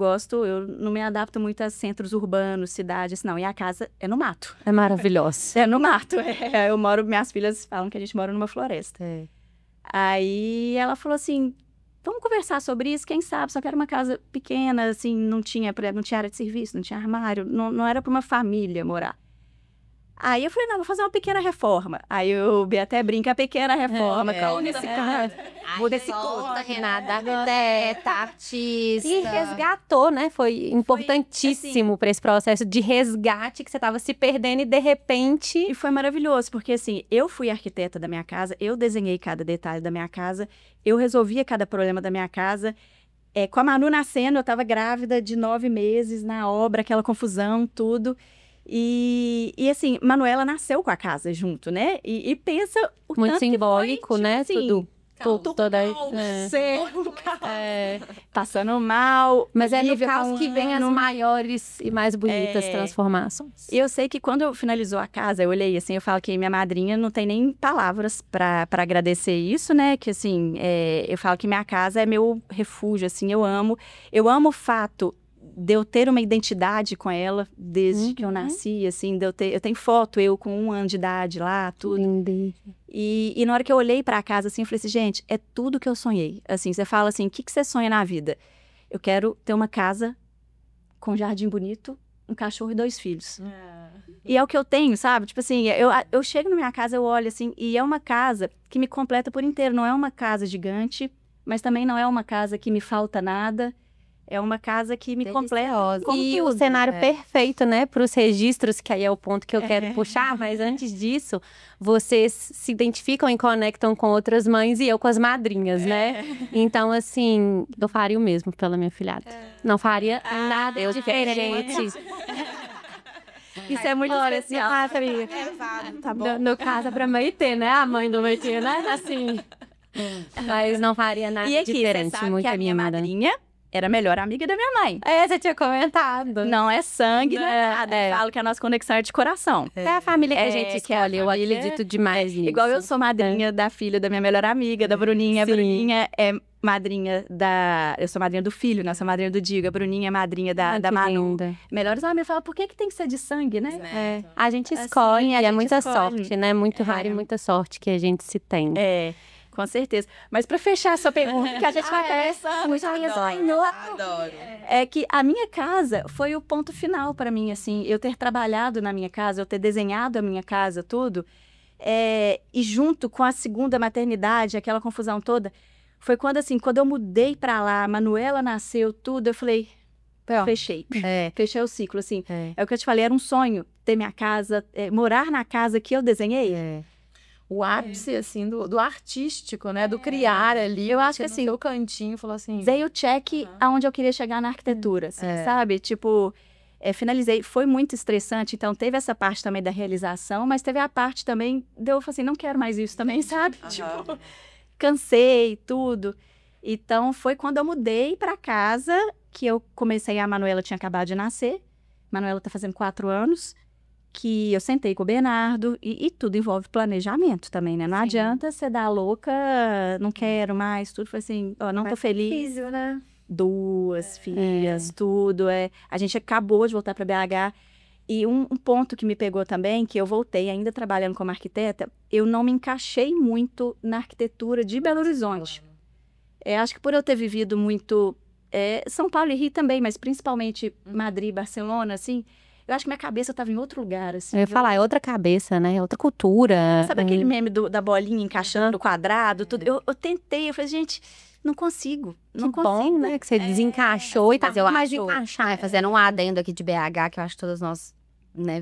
não me adapto muito a centros urbanos, cidades, não. E a casa é no mato. É maravilhosa. É no mato. Minhas filhas falam que a gente mora numa floresta. Aí ela falou assim, vamos conversar sobre isso, quem sabe, só que era uma casa pequena, assim, não tinha área de serviço, não tinha armário, não era para uma família morar. Aí eu falei, não, vou fazer uma pequena reforma. Aí o até brinca, a pequena reforma. Muda esse conta, Renata, arquiteta, artista. E resgatou, né? Foi importantíssimo para esse processo de resgate que você estava se perdendo e de repente... E foi maravilhoso, porque assim, eu fui arquiteta da minha casa, eu desenhei cada detalhe da minha casa, eu resolvia cada problema da minha casa. Com a Manu nascendo, eu estava grávida de 9 meses na obra, aquela confusão, tudo. E assim, Manuela nasceu com a casa junto, né? E pensa o muito tanto simbólico, que foi, né? Assim, passando mal. Mas é no Olivia caos que vem as maiores e mais bonitas transformações. E eu sei que quando finalizou a casa, eu olhei assim, eu falo que minha madrinha não tem nem palavras para agradecer isso, né? Que assim, eu falo que minha casa é meu refúgio, assim, eu amo o fato de eu ter uma identidade com ela desde que eu nasci, assim, eu tenho foto, eu com 1 ano de idade lá, tudo. Lindo. E na hora que eu olhei pra casa, assim, eu falei assim, gente, é tudo que eu sonhei. Assim, você fala assim, o que você sonha na vida? Eu quero ter uma casa com um jardim bonito, um cachorro e 2 filhos. E é o que eu tenho, sabe? Tipo assim, eu chego na minha casa, eu olho assim, e é uma casa que me completa por inteiro. Não é uma casa gigante, mas também não é uma casa que me falta nada. É uma casa que me completa. E o cenário perfeito, né, para os registros, que aí é o ponto que eu quero puxar, mas antes disso, vocês se identificam e conectam com outras mães e eu com as madrinhas, né? Então, assim, eu faria o mesmo pela minha filhada. Não faria nada diferente. Isso é muito especial. Tá bom. No caso, para Maitê, né? A mãe do Maitê, né? Assim. Mas não faria nada diferente. Você sabe muito que a minha madrinha era a melhor amiga da minha mãe. Você tinha comentado. Não é sangue, não é nada. Eu falo que a nossa conexão é de coração. É a família que a gente escolhe, eu acredito demais nisso. Igual eu sou madrinha da filha da minha melhor amiga, da Bruninha. Sim. A Bruninha é madrinha eu sou madrinha do filho, né? Eu sou madrinha do Diego. A Bruninha é madrinha da Manu. Linda. Melhores amigos falam, por que tem que ser de sangue, né? A gente escolhe, assim, é muita sorte, né? Muito raro e muita sorte que a gente se tem. Com certeza. Mas para fechar essa pergunta, que a gente vai conversando. Adoro. É que a minha casa foi o ponto final para mim, assim. Eu ter trabalhado na minha casa, eu ter desenhado a minha casa, tudo. E junto com a segunda maternidade, aquela confusão toda, foi quando, assim, quando eu mudei para lá, a Manuela nasceu, tudo, eu falei, fechei. Fechei o ciclo, assim. É o que eu te falei, era um sonho ter minha casa, morar na casa que eu desenhei. O ápice, assim, do artístico, né? Do criar ali. Eu acho que, assim, o cantinho falou assim... Veio o check aonde eu queria chegar na arquitetura, assim, sabe? Tipo, finalizei. Foi muito estressante, então teve essa parte também da realização, mas teve a parte também de eu falar assim, não quero mais isso também, sabe? Tipo, cansei, tudo. Então, foi quando eu mudei para casa que eu comecei, a Manuela tinha acabado de nascer, Manuela tá fazendo 4 anos, que eu sentei com o Bernardo, e tudo envolve planejamento também, né? Não adianta você dar louca, não quero mais, tudo. Foi assim, ó, não tô feliz. Difícil, né? 2 filhas, tudo. A gente acabou de voltar para BH. E um ponto que me pegou também, que eu voltei ainda trabalhando como arquiteta, eu não me encaixei muito na arquitetura de Belo Horizonte. Acho que por eu ter vivido muito São Paulo e Rio também, mas principalmente Madrid, Barcelona, assim, eu acho que minha cabeça estava em outro lugar, assim. Eu ia falar, é outra cabeça, né? É outra cultura. Sabe aquele meme da bolinha encaixando no quadrado? Tudo? Eu tentei, eu falei, gente, não consigo. Não Que consigo. bom, né? Que você desencaixou e tá Mas eu mais de acho, encaixar. fazendo um adendo aqui de BH, que eu acho que todas nós, né,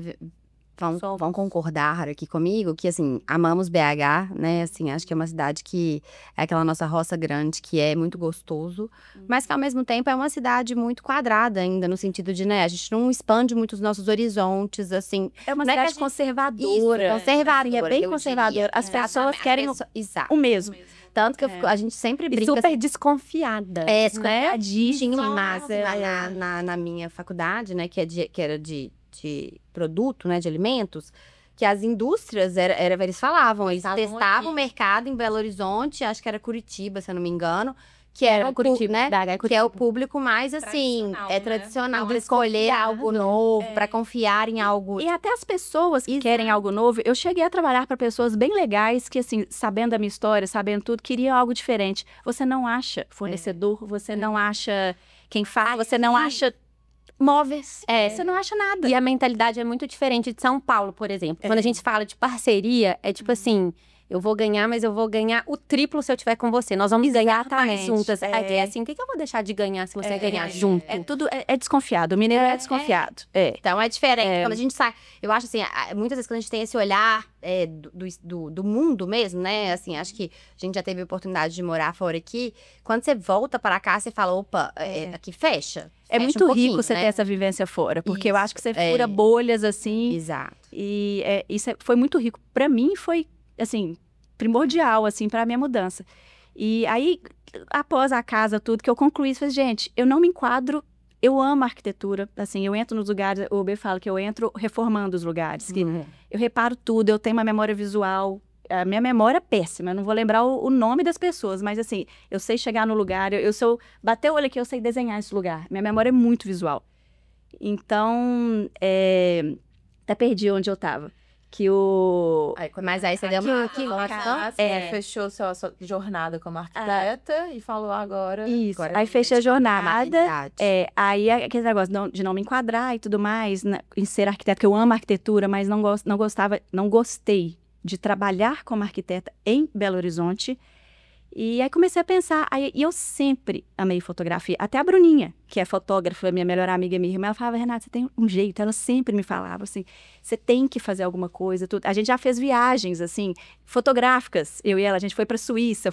vão concordar aqui comigo, que, assim, amamos BH, né, assim, acho que é uma cidade que é aquela nossa roça grande, que é muito gostoso, mas que, ao mesmo tempo, é uma cidade muito quadrada ainda, no sentido de, né, a gente não expande muito os nossos horizontes, assim. É uma não é que a cidade gente- conservadora. Isso, conservadora, É bem eu conservadora. diria. As pessoas Exatamente. querem Exato. o mesmo. Tanto que a gente sempre E brinca. super desconfiada. Desconfiadíssima, Mas na minha faculdade, né, que era de produto, né, de alimentos, que as indústrias, eles falavam, eles Estavam testavam aqui. o mercado em Belo Horizonte, acho que era Curitiba, se eu não me engano, que era Curitiba, né, BH é que é o público mais, assim, Tradicional, né? tradicional, Não, para mas escolher confiar, algo novo, para confiar em algo. E até as pessoas que querem algo novo, eu cheguei a trabalhar para pessoas bem legais que, assim, sabendo da minha história, sabendo tudo, queriam algo diferente. Você não acha fornecedor, você não acha quem faz, você não acha móveis, você não acha nada. E a mentalidade é muito diferente de São Paulo, por exemplo. Quando a gente fala de parceria, é tipo assim... Eu vou ganhar, mas eu vou ganhar o triplo se eu estiver com você. Nós vamos ganhar mais juntas. É assim, o que eu vou deixar de ganhar se você ganhar junto? Tudo é desconfiado. O mineiro é desconfiado. Então, é diferente. Quando a gente sai... Eu acho, assim, muitas vezes quando a gente tem esse olhar do mundo mesmo, né? Assim, acho que a gente já teve a oportunidade de morar fora aqui. Quando você volta para cá, você fala, opa, aqui fecha. É Fecha muito um pouquinho, rico você né? ter essa vivência fora. Porque eu Isso, acho que você fura bolhas, assim. Exato. E isso foi muito rico. Para mim, foi, assim, primordial, assim, para a minha mudança. E aí, após a casa, tudo, que eu concluí, falei, gente, eu não me enquadro, eu amo arquitetura, assim, eu entro nos lugares, o Uber fala que eu entro reformando os lugares, que eu reparo tudo, eu tenho uma memória visual, a minha memória é péssima, eu não vou lembrar o nome das pessoas, mas assim, eu sei chegar no lugar, se eu bater o olho aqui, eu sei desenhar esse lugar, minha memória é muito visual. Então, até perdi onde eu tava. Que o... Mas aí você deu uma... Fechou sua jornada como arquiteta e falou agora... Isso, Agora aí fechei a jornada. Verdade. Aí aquele negócio de não me enquadrar e tudo mais, né, em ser arquiteta, que eu amo arquitetura, mas não gostei de trabalhar como arquiteta em Belo Horizonte. E aí comecei a pensar, e eu sempre amei fotografia. Até a Bruninha, que é fotógrafa, minha melhor amiga, minha irmã, ela falava, Renata, você tem um jeito. Ela sempre me falava assim, você tem que fazer alguma coisa. Tudo. A gente já fez viagens, assim, fotográficas, eu e ela. A gente foi pra Suíça,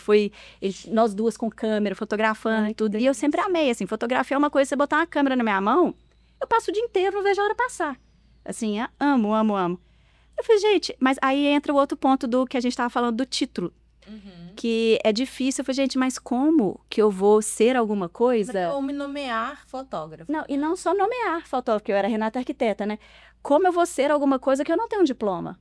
nós duas com câmera, fotografando e tudo. E eu sempre amei, assim, fotografia é uma coisa, você botar uma câmera na minha mão, eu passo o dia inteiro, não vejo a hora passar. Assim, amo, amo, amo. Eu falei, gente, mas aí entra o outro ponto do que a gente estava falando do título. Que é difícil. Eu falei, gente, mas como que eu vou ser alguma coisa? Ou me nomear fotógrafo. Não, e não só nomear fotógrafo, porque eu era Renata arquiteta, né? Como eu vou ser alguma coisa que eu não tenho um diploma?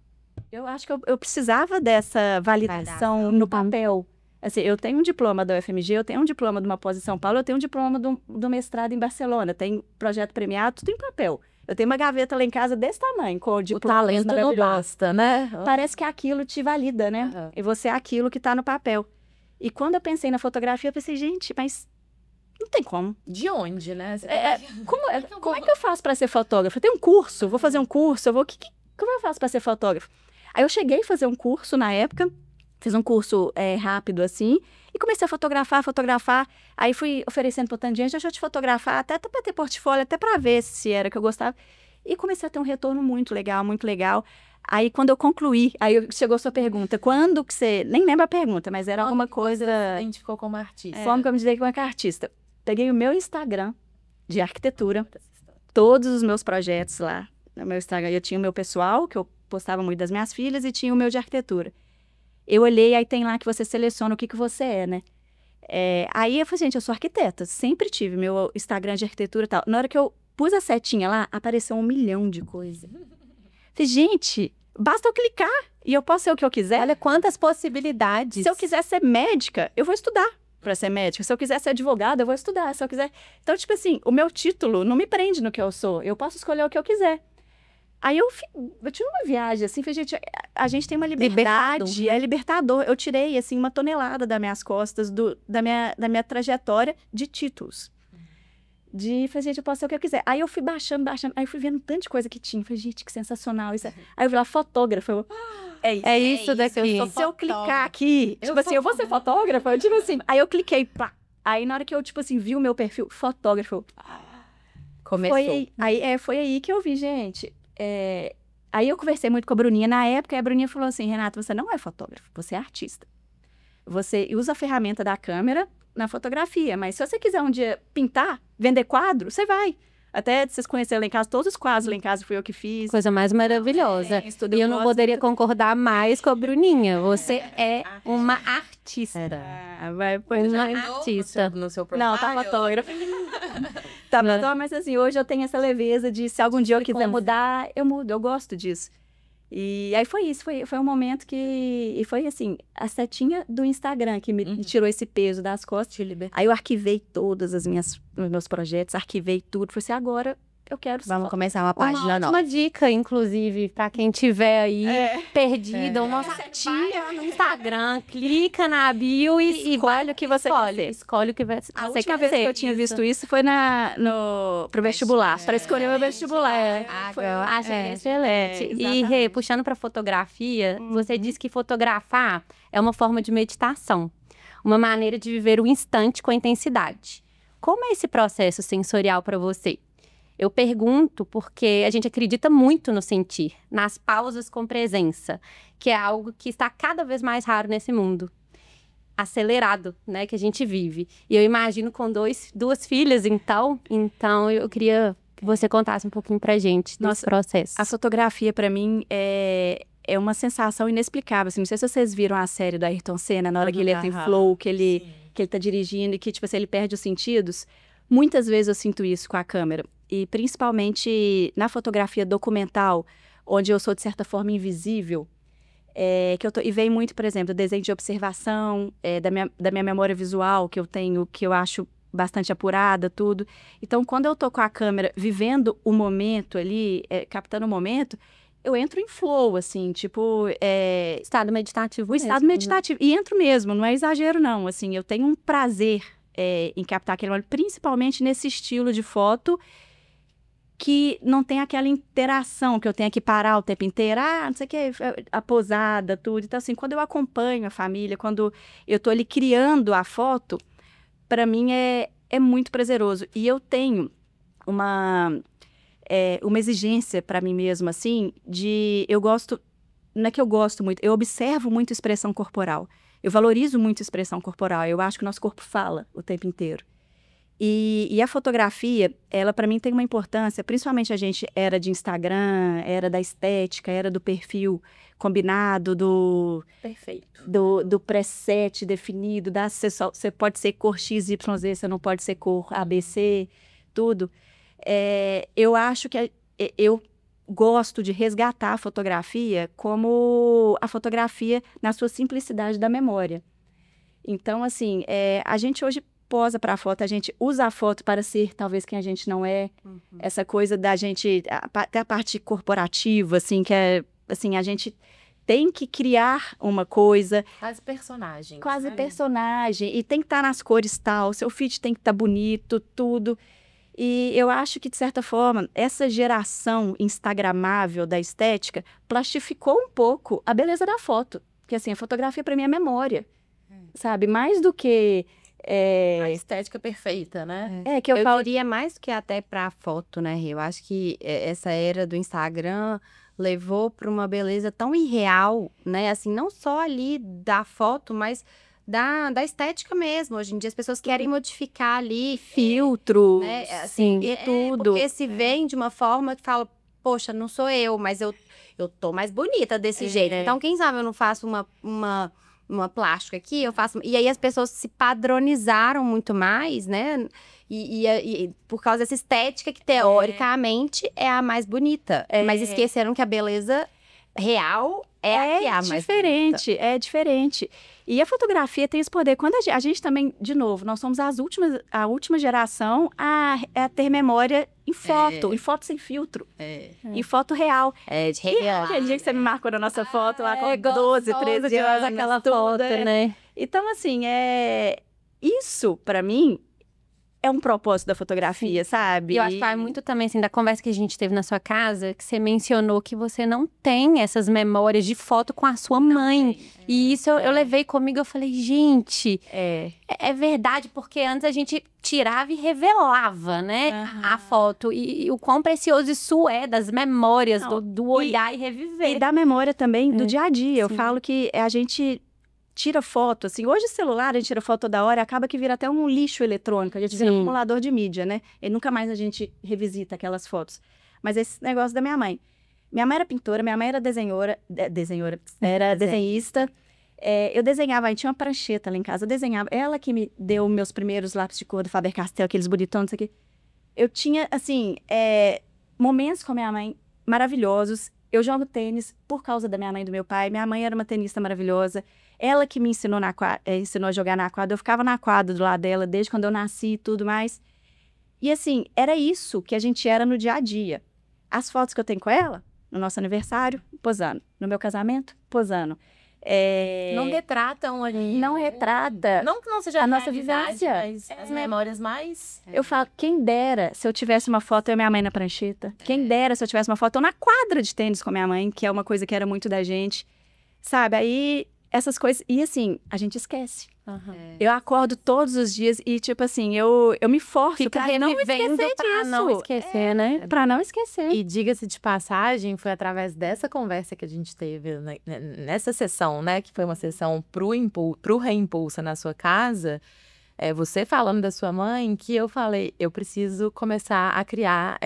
Eu acho que eu precisava dessa validação no papel. Assim, eu tenho um diploma da UFMG, eu tenho um diploma de uma pós em São Paulo, eu tenho um diploma do mestrado em Barcelona, tenho projeto premiado, tudo em papel. Eu tenho uma gaveta lá em casa desse tamanho, com O talento não basta, né? Parece que aquilo te valida, né? E você é aquilo que tá no papel. E quando eu pensei na fotografia, eu pensei, gente, mas não tem como. De onde, né? Como é que eu faço para ser fotógrafo? Eu tenho um curso, vou fazer um curso, como eu faço para ser fotógrafo? Aí eu cheguei a fazer um curso na época, fiz um curso rápido assim, e comecei a fotografar. Aí fui oferecendo para tanta gente, deixa eu te fotografar, até para ter portfólio, até para ver se era que eu gostava. E comecei a ter um retorno muito legal, muito legal. Aí, quando eu concluí, aí chegou a sua pergunta, quando que você... Nem lembro a pergunta, mas era alguma coisa... Você se identificou como artista. Como que eu me identifiquei como artista? Peguei o meu Instagram de arquitetura, todos os meus projetos lá no meu Instagram. Eu tinha o meu pessoal, que eu postava muito das minhas filhas, e tinha o meu de arquitetura. Eu olhei, aí tem lá que você seleciona o que você é, né? Aí eu falei, gente, eu sou arquiteta, sempre tive meu Instagram de arquitetura e tal. Na hora que eu pus a setinha lá, apareceu 1 milhão de coisas. Falei, gente, basta eu clicar e eu posso ser o que eu quiser. Olha quantas possibilidades. Se eu quiser ser médica, eu vou estudar para ser médica. Se eu quiser ser advogada, eu vou estudar. Se eu quiser... Então, tipo assim, o meu título não me prende no que eu sou. Eu posso escolher o que eu quiser. Aí eu tive uma viagem, assim, falei, gente, a gente tem uma liberdade, é libertador. Eu tirei, assim, 1 tonelada das minhas costas, da minha trajetória de títulos. Falei, gente, eu posso ser o que eu quiser. Aí eu fui baixando, aí eu fui vendo tanta coisa que tinha. Falei, gente, que sensacional isso. Aí eu vi lá, fotógrafa. É isso daqui. Se eu clicar aqui, tipo assim, eu vou ser fotógrafa? Tipo assim, aí eu cliquei, pá. Aí na hora que eu, tipo assim, vi o meu perfil, fotógrafo. Começou. Foi aí que eu vi, gente. Aí eu conversei muito com a Bruninha na época, e a Bruninha falou assim, Renata, você não é fotógrafo, você é artista. Você usa a ferramenta da câmera na fotografia, mas se você quiser um dia pintar, vender quadro, você vai. Até vocês conhecerem lá em casa, todos os quadros lá em casa fui eu que fiz. Coisa mais maravilhosa. E eu não poderia concordar mais com a Bruninha. Você é uma artista. Pois uma artista. No seu não, tá fotógrafa. Mas assim, hoje eu tenho essa leveza de se algum dia eu quiser mudar, eu mudo, eu gosto disso. E aí foi isso, foi um momento que... E foi assim, a setinha do Instagram que me tirou esse peso das costas. Aí eu arquivei todos os meus projetos, arquivei tudo. Falei assim, agora eu quero... Vamos começar uma página nova. Uma dica, inclusive, para quem tiver aí perdida. O nosso setinha no Instagram, clica na bio e escolhe o que você quer ser. Escolhe o que você A última vez que eu tinha visto isso foi pro vestibular, para escolher meu vestibular. Achei excelente. E, Rê, puxando para fotografia, você disse que fotografar é uma forma de meditação, uma maneira de viver o instante com intensidade. Como é esse processo sensorial para você? Eu pergunto porque a gente acredita muito no sentir, nas pausas com presença, que é algo que está cada vez mais raro nesse mundo acelerado, né, que a gente vive. E eu imagino com duas filhas, então eu queria que você contasse um pouquinho pra gente desse processo. A fotografia, para mim, é uma sensação inexplicável. Assim, não sei se vocês viram a série do Ayrton Senna, na hora que ele entra em flow, que ele tá dirigindo e que, tipo assim, ele perde os sentidos. Muitas vezes eu sinto isso com a câmera. E principalmente na fotografia documental, onde eu sou, de certa forma, invisível, e vem muito, por exemplo, do desenho de observação, da minha memória visual, que eu tenho, que eu acho bastante apurada, tudo. Então, quando eu tô com a câmera vivendo o momento ali, captando o momento, eu entro em flow, assim, tipo... Estado meditativo o estado meditativo. E entro mesmo, não é exagero, não. Assim, eu tenho um prazer em captar aquele momento, principalmente nesse estilo de foto que não tem aquela interação, que eu tenho que parar o tempo inteiro, não sei o que, a posada, tudo. Então, assim, quando eu acompanho a família, quando eu tô ali criando a foto, para mim é muito prazeroso. E eu tenho uma exigência para mim mesma, assim, não é que eu gosto muito, eu observo muito expressão corporal. Eu valorizo muito expressão corporal. Eu acho que o nosso corpo fala o tempo inteiro. E a fotografia, ela para mim tem uma importância, principalmente a gente era de Instagram, era da estética, era do perfil combinado, do preset definido, você pode ser cor XYZ, você não pode ser cor ABC, tudo. Eu acho que eu gosto de resgatar a fotografia como a fotografia na sua simplicidade da memória. Então, assim, a gente hoje posa para a foto, a gente usa a foto para ser talvez quem a gente não é. Essa coisa da gente, até a parte corporativa, assim, que assim, a gente tem que criar uma coisa. Quase personagem. Quase personagem. E tem que estar nas cores tal, seu feed tem que estar bonito, tudo. E eu acho que, de certa forma, essa geração instagramável da estética plastificou um pouco a beleza da foto. Porque, assim, a fotografia, para mim, é memória. Sabe? Mais do que... A estética perfeita, né? Que eu falo... diria mais do que até pra foto, né, Rê? Eu acho que essa era do Instagram levou para uma beleza tão irreal, né? Assim, não só ali da foto, mas da estética mesmo. Hoje em dia as pessoas querem modificar ali, Filtro, né? Assim, e tudo. Porque se vem de uma forma que fala, poxa, não sou eu, mas eu tô mais bonita desse jeito. Então, quem sabe eu não faço uma plástica aqui, eu faço. E aí as pessoas se padronizaram muito mais, né? E por causa dessa estética que teoricamente é a mais bonita. Mas esqueceram que a beleza real é a que é a mais diferente, bonita. é diferente. E a fotografia tem esse poder. Quando a gente também, de novo, nós somos a última geração a ter memória em foto sem filtro, em foto real. De revelar. Aquele dia que você me marcou na nossa foto lá com 12, 13 anos, aquela tudo, foto, né? Então, assim, isso, pra mim, é um propósito da fotografia, sabe? E eu acho que vai muito também, assim, da conversa que a gente teve na sua casa, que você mencionou que você não tem essas memórias de foto com a sua mãe. E isso eu levei comigo, eu falei, gente, é verdade, porque antes a gente tirava e revelava, né, a foto. E o quão precioso isso é, das memórias, do olhar e reviver. E da memória também do dia a dia. Eu falo que a gente tira foto, assim, hoje celular a gente tira foto toda hora, acaba que vira até um lixo eletrônico, a gente vira um acumulador de mídia, né? E nunca mais a gente revisita aquelas fotos. Mas esse negócio da minha mãe era pintora, minha mãe era era desenhista. Eu desenhava, aí tinha uma prancheta lá em casa, eu desenhava, ela que me deu meus primeiros lápis de cor do Faber-Castell, aqueles bonitões, isso aqui. Eu tinha, assim, momentos com a minha mãe maravilhosos. Eu jogo tênis por causa da minha mãe e do meu pai. Minha mãe era uma tenista maravilhosa. Ela que me ensinou a jogar na quadra. Eu ficava na quadra do lado dela desde quando eu nasci e tudo mais. E assim, era isso que a gente era no dia a dia. As fotos que eu tenho com ela, no nosso aniversário, posando. No meu casamento, posando. Não retratam ali. Não retrata. Não que não seja a nossa realidade, vivência. mas as memórias mais... Eu falo, quem dera se eu tivesse uma foto eu e minha mãe na prancheta. Quem dera se eu tivesse uma foto eu na quadra de tênis com a minha mãe, que é uma coisa que era muito da gente. Sabe, aí essas coisas... E assim, a gente esquece. Eu acordo todos os dias e, tipo assim, eu me forço pra não esquecer disso. Pra não esquecer, né? Pra não esquecer. E diga-se de passagem, foi através dessa conversa que a gente teve nessa sessão, né? Que foi uma sessão pro Reimpulsa na sua casa. Você falando da sua mãe, que eu falei, eu preciso começar a criar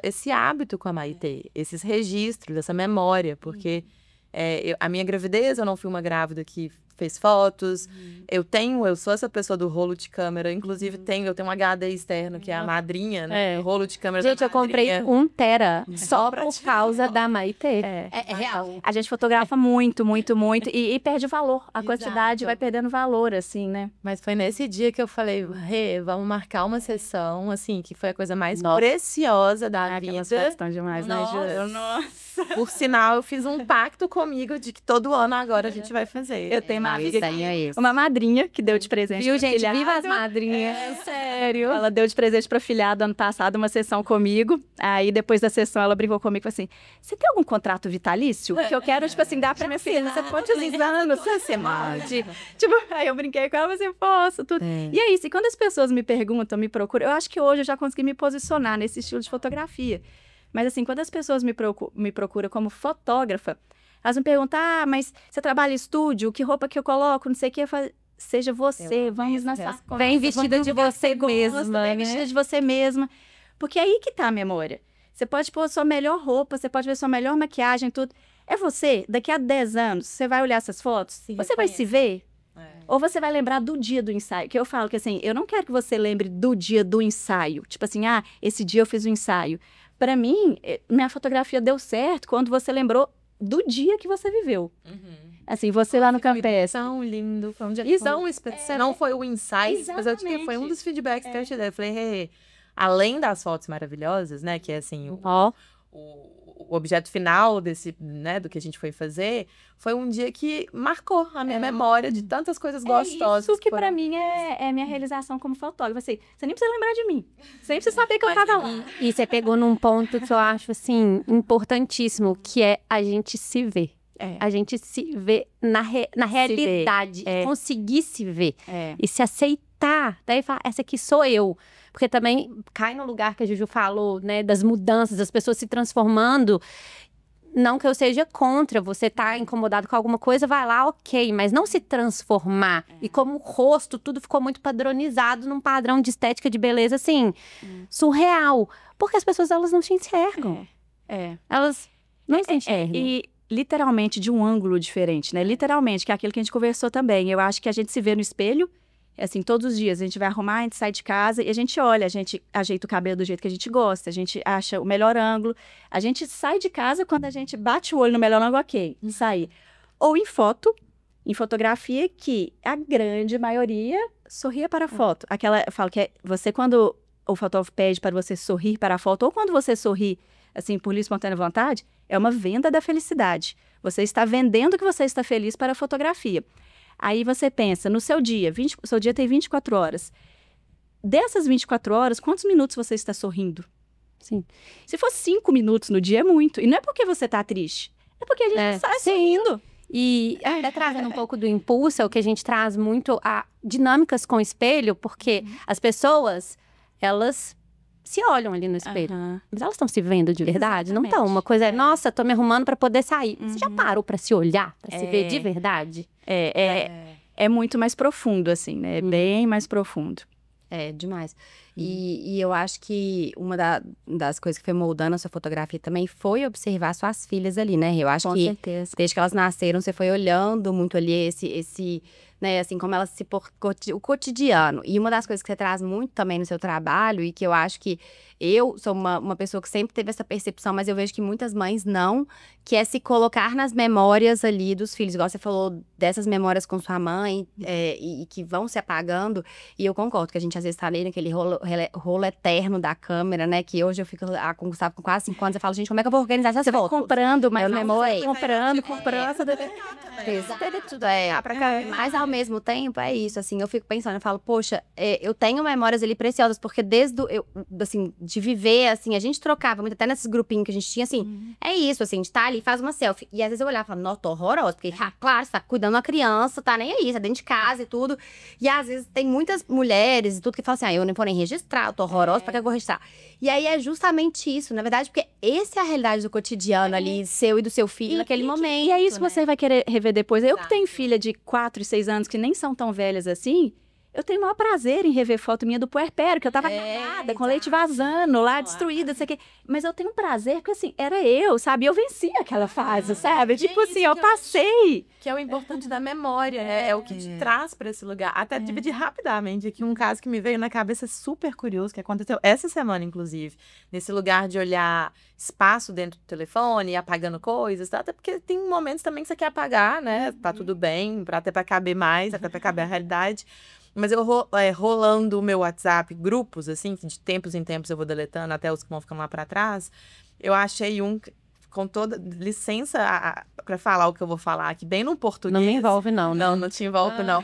esse hábito com a Maitê, esses registros, essa memória, porque a minha gravidez, eu não fui uma grávida que fez fotos, eu sou essa pessoa do rolo de câmera, inclusive eu tenho um HD externo, que é a madrinha, né? O rolo de câmera Gente, da eu comprei madrinha. 1 tera só por causa da Maitê. É real. A gente fotografa muito, muito, muito e perde valor. A quantidade vai perdendo valor, assim, né? Mas foi nesse dia que eu falei, Rê, vamos marcar uma sessão, assim, que foi a coisa mais preciosa da Aquelas vida. fotos estão demais, né, Ju? Nossa! Por sinal, eu fiz um pacto comigo de que todo ano agora a gente vai fazer. Eu tenho uma amiga, isso. uma madrinha que deu de presente. Viu, pra gente? filhado. Viva as madrinhas. Sério. Ela deu de presente pra filhado ano passado uma sessão comigo. Aí depois da sessão ela brincou comigo e falou assim: você tem algum contrato vitalício? Que eu quero, tipo assim, dar pra minha filha. Você pode utilizar anos, você pode. Tipo, aí eu brinquei com ela, mas eu posso, tudo. E é isso. E quando as pessoas me perguntam, me procuram, eu acho que hoje eu já consegui me posicionar nesse estilo de fotografia. Mas assim, quando as pessoas me procuram como fotógrafa, elas me perguntam, mas você trabalha em estúdio? Que roupa que eu coloco? Não sei o que. Eu falo, seja você, vamos nessa conversa. Vem vestida de você mesma. Vem vestida de você mesma. Porque é aí que tá a memória. Você pode pôr a sua melhor roupa, você pode ver a sua melhor maquiagem, tudo. É você, daqui a 10 anos, você vai olhar essas fotos, você vai se ver? Ou você vai lembrar do dia do ensaio? Que eu falo que assim, eu não quero que você lembre do dia do ensaio. Tipo assim, esse dia eu fiz o ensaio. Pra mim, minha fotografia deu certo quando você lembrou do dia que você viveu. Assim, você lá no campestre. Tão lindo. Foi um dia Isso, tão especial. Não foi o insight, mas eu que foi um dos feedbacks que eu te dei. Eu falei, além das fotos maravilhosas, né? Que é assim, o objeto final desse, né, do que a gente foi fazer, foi um dia que marcou a minha memória de tantas coisas gostosas. Isso que pra mim é minha realização como fotógrafa. Assim, você nem precisa lembrar de mim. Você nem precisa saber que eu tava lá. E você pegou num ponto que eu acho, assim, importantíssimo, que é a gente se ver. A gente se vê na realidade, conseguir se ver e se aceitar. Daí falar, essa aqui sou eu. Porque também cai no lugar que a Juju falou, né, das mudanças, das pessoas se transformando. Não que eu seja contra, você tá incomodado com alguma coisa, vai lá, ok, mas não se transformar. E como o rosto, tudo ficou muito padronizado num padrão de estética, de beleza, assim, surreal. Porque as pessoas, elas não se enxergam. Elas não se enxergam. E literalmente de um ângulo diferente, né? Literalmente, que é aquilo que a gente conversou também. Eu acho que a gente se vê no espelho, assim, todos os dias. A gente vai arrumar, a gente sai de casa e a gente olha, a gente ajeita o cabelo do jeito que a gente gosta, a gente acha o melhor ângulo. A gente sai de casa quando a gente bate o olho no melhor ângulo, ok, sair. Ou em foto, em fotografia, que a grande maioria sorria para a foto. Aquela, eu falo que é você, quando o fotógrafo pede para você sorrir para a foto, ou quando você sorri, assim, por livre e espontânea vontade, é uma venda da felicidade. Você está vendendo que você está feliz para a fotografia. Aí você pensa, no seu dia, o seu dia tem 24 horas. Dessas 24 horas, quantos minutos você está sorrindo? Sim. Se for 5 minutos no dia, é muito. E não é porque você está triste, é porque a gente está sorrindo. E até trazendo um pouco do impulso, é o que a gente traz muito a dinâmicas com o espelho, porque as pessoas, elas se olham ali no espelho. Mas elas estão se vendo de verdade? Não estão. Uma coisa é, nossa, tô me arrumando para poder sair. Você já parou para se olhar, para se ver de verdade? É muito mais profundo, assim, né? É bem mais profundo. É, demais. E eu acho que uma das coisas que foi moldando a sua fotografia também foi observar suas filhas ali, né? Eu acho que certeza. desde que elas nasceram, você foi olhando muito ali esse né, assim, como elas o cotidiano. E uma das coisas que você traz muito também no seu trabalho, e que eu acho que eu sou uma pessoa que sempre teve essa percepção, mas eu vejo que muitas mães não, que é se colocar nas memórias ali dos filhos. Igual você falou dessas memórias com sua mãe, e que vão se apagando. E eu concordo que a gente às vezes tá ali naquele rolo eterno da câmera, né? Que hoje eu fico com o Gustavo com quase 5 anos, eu falo, gente, como é que eu vou organizar essas fotos? Comprando, mas memória. comprando. Tudo mas ao mesmo tempo é isso, assim, eu fico pensando, eu falo, poxa, eu tenho memórias ali preciosas, porque desde assim, de viver, assim, a gente trocava muito, até nesses grupinhos que a gente tinha, assim, é isso, assim, a gente tá ali, faz uma selfie, e às vezes eu olhava e falava, nossa, tô horrorosa, porque, claro, você tá cuidando da criança, tá nem aí, você tá dentro de casa e tudo, e às vezes tem muitas mulheres e tudo que falam assim, eu não vou nem registrar, eu tô horrorosa, pra que eu vou registrar? E aí é justamente isso, na verdade, porque essa é a realidade do cotidiano ali, seu e do seu filho naquele momento. E é isso que você vai querer rever depois. Eu que tenho filha de 4 e 6 anos que nem são tão velhas assim, eu tenho o maior prazer em rever foto minha do puerpério, que eu tava cagada, com leite vazando, lá destruída, não sei o quê. Mas eu tenho um prazer, porque assim, era eu, sabe? Eu venci aquela fase, sabe? Tipo assim, eu passei. Que é o importante da memória, é o que te traz para esse lugar. Até dividir rapidamente aqui um caso que me veio na cabeça super curioso, que aconteceu essa semana, inclusive. Nesse lugar de olhar espaço dentro do telefone, apagando coisas, tá? Até porque tem momentos também que você quer apagar, né? Tá tudo bem, até para caber mais, até para caber a realidade. Mas eu rolando o meu WhatsApp, grupos, assim, que de tempos em tempos eu vou deletando, até os que vão ficando lá para trás, eu achei um, com toda licença para falar o que eu vou falar aqui, bem no português. Não me envolve, não. Não te envolve, não.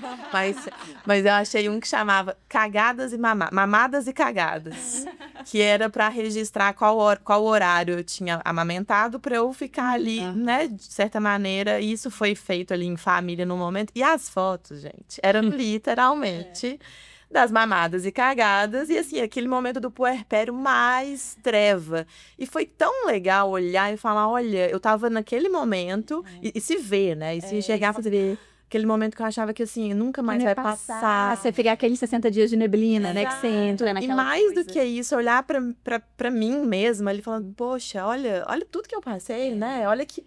Mas eu achei um que chamava Cagadas e Mamadas e Cagadas. Que era para registrar qual horário eu tinha amamentado para eu ficar ali, né, de certa maneira. E isso foi feito ali em família no momento. E as fotos, gente, eram literalmente das mamadas e cagadas. E assim, aquele momento do puerpério mais treva. E foi tão legal olhar e falar, olha, eu tava naquele momento e se ver, né? E se enxergar, fazer aquele momento que eu achava que, assim, nunca mais vai passar. Você ficar aqueles 60 dias de neblina, né? Que você entra naquela E mais coisa. do que isso, olhar pra mim mesma, ali falando, poxa, olha tudo que eu passei, né? Olha que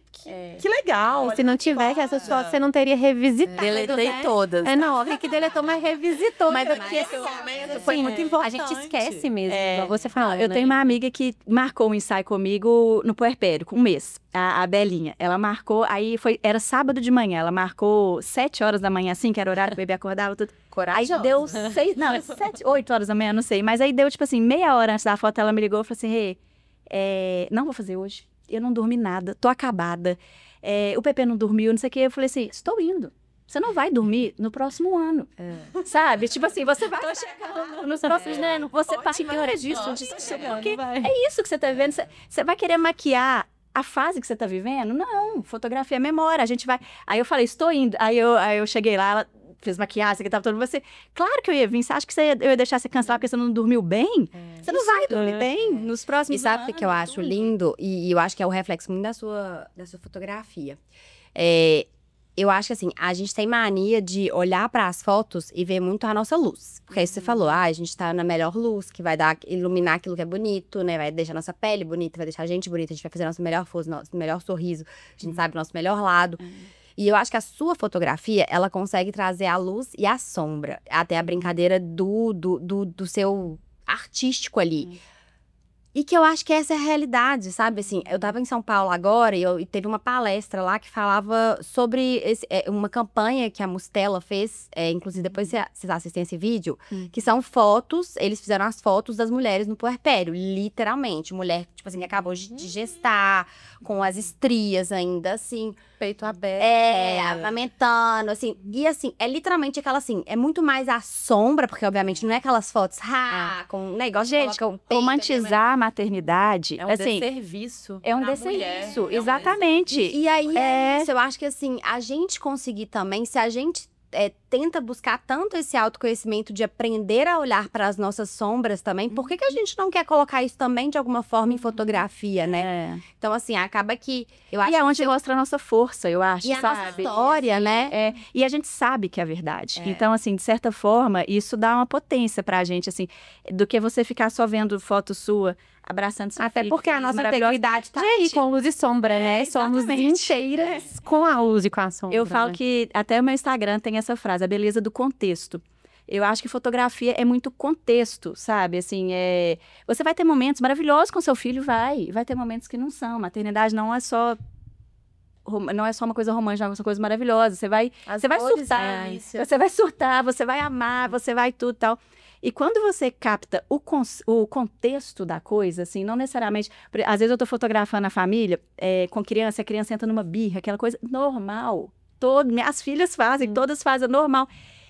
legal. E se não tiver essas fotos, você não teria revisitado, Deletei né? todas. Não, alguém que deletou, mas revisitou. Mas também. porque esse momento foi muito A importante. gente esquece mesmo, igual você falou, Eu tenho uma amiga que marcou um ensaio comigo no puerpério, com um mês. A Belinha. Ela marcou, aí era sábado de manhã, ela marcou 7 horas da manhã, assim, que era o horário que o bebê acordava, tudo. Corajosa. Aí deu 8 horas da manhã, não sei. Mas aí deu, tipo assim, meia hora antes da foto, ela me ligou e falou assim, não vou fazer hoje. Eu não dormi nada, tô acabada. O Pepe não dormiu, não sei o quê. Eu falei assim, estou indo. Você não vai dormir no próximo ano. Sabe? Tipo assim, você vai chegar nos próximos anos. Você participa disso. Porque é isso que você tá vivendo. Você vai querer maquiar a fase que você tá vivendo? Não, fotografia é memória. A gente vai... Aí eu falei, estou indo. Aí eu cheguei lá, ela fez maquiagem, que tava todo você. Claro que eu ia vir. Você acha que eu ia deixar você cancelar porque você não dormiu bem? Você não vai dormir bem nos próximos E sabe o anos. que eu acho lindo? E eu acho que é o reflexo muito da sua fotografia. Eu acho que assim, a gente tem mania de olhar para as fotos e ver muito a nossa luz. Porque aí você falou, a gente tá na melhor luz, que vai iluminar aquilo que é bonito, né? Vai deixar nossa pele bonita, vai deixar a gente bonita, a gente vai fazer nosso melhor foto, nosso melhor sorriso, a gente sabe o nosso melhor lado. E eu acho que a sua fotografia, ela consegue trazer a luz e a sombra. Até a brincadeira do seu artístico ali. E que eu acho que essa é a realidade, sabe? Assim, eu tava em São Paulo agora e teve uma palestra lá que falava sobre uma campanha que a Mustela fez, inclusive depois vocês assistem esse vídeo, que são fotos, eles fizeram as fotos das mulheres no puerpério, literalmente. Mulher, tipo assim, que acabou de gestar, com as estrias ainda, assim. Peito aberto. Amamentando, assim. E assim, é literalmente aquela assim, é muito mais a sombra, porque obviamente não é aquelas fotos, com um negócio, Gente, coloca o peito, romantizar a maternidade, É um assim, desserviço. é um pra desserviço, mulher. exatamente. E aí, isso, eu acho que assim, a gente conseguir também, se a gente tenta buscar tanto esse autoconhecimento de aprender a olhar para as nossas sombras também, por que a gente não quer colocar isso também de alguma forma em fotografia, né? Então, assim, acaba que eu acho E é onde que mostra a nossa força, eu acho, e a nossa sabe? história, né? E a gente sabe que é verdade. Então, assim, de certa forma, isso dá uma potência pra gente, assim, do que você ficar só vendo foto sua, abraçando seu Até filho, porque a nossa maravilhosa. integridade tá aí com luz e sombra, né? Somos inteiras com a luz e com a sombra. Eu falo né? que até o meu Instagram tem essa frase, a beleza do contexto. Eu acho que fotografia é muito contexto, sabe? Assim, você vai ter momentos maravilhosos com seu filho, vai ter momentos que não são. Maternidade não é só uma coisa romântica, é uma coisa maravilhosa. Você vai surtar, você vai surtar, você vai amar, você vai tudo e tal. E quando você capta o contexto da coisa, assim, não necessariamente... Às vezes eu tô fotografando a família com criança, a criança entra numa birra, aquela coisa normal. Minhas filhas fazem, todas fazem, normal.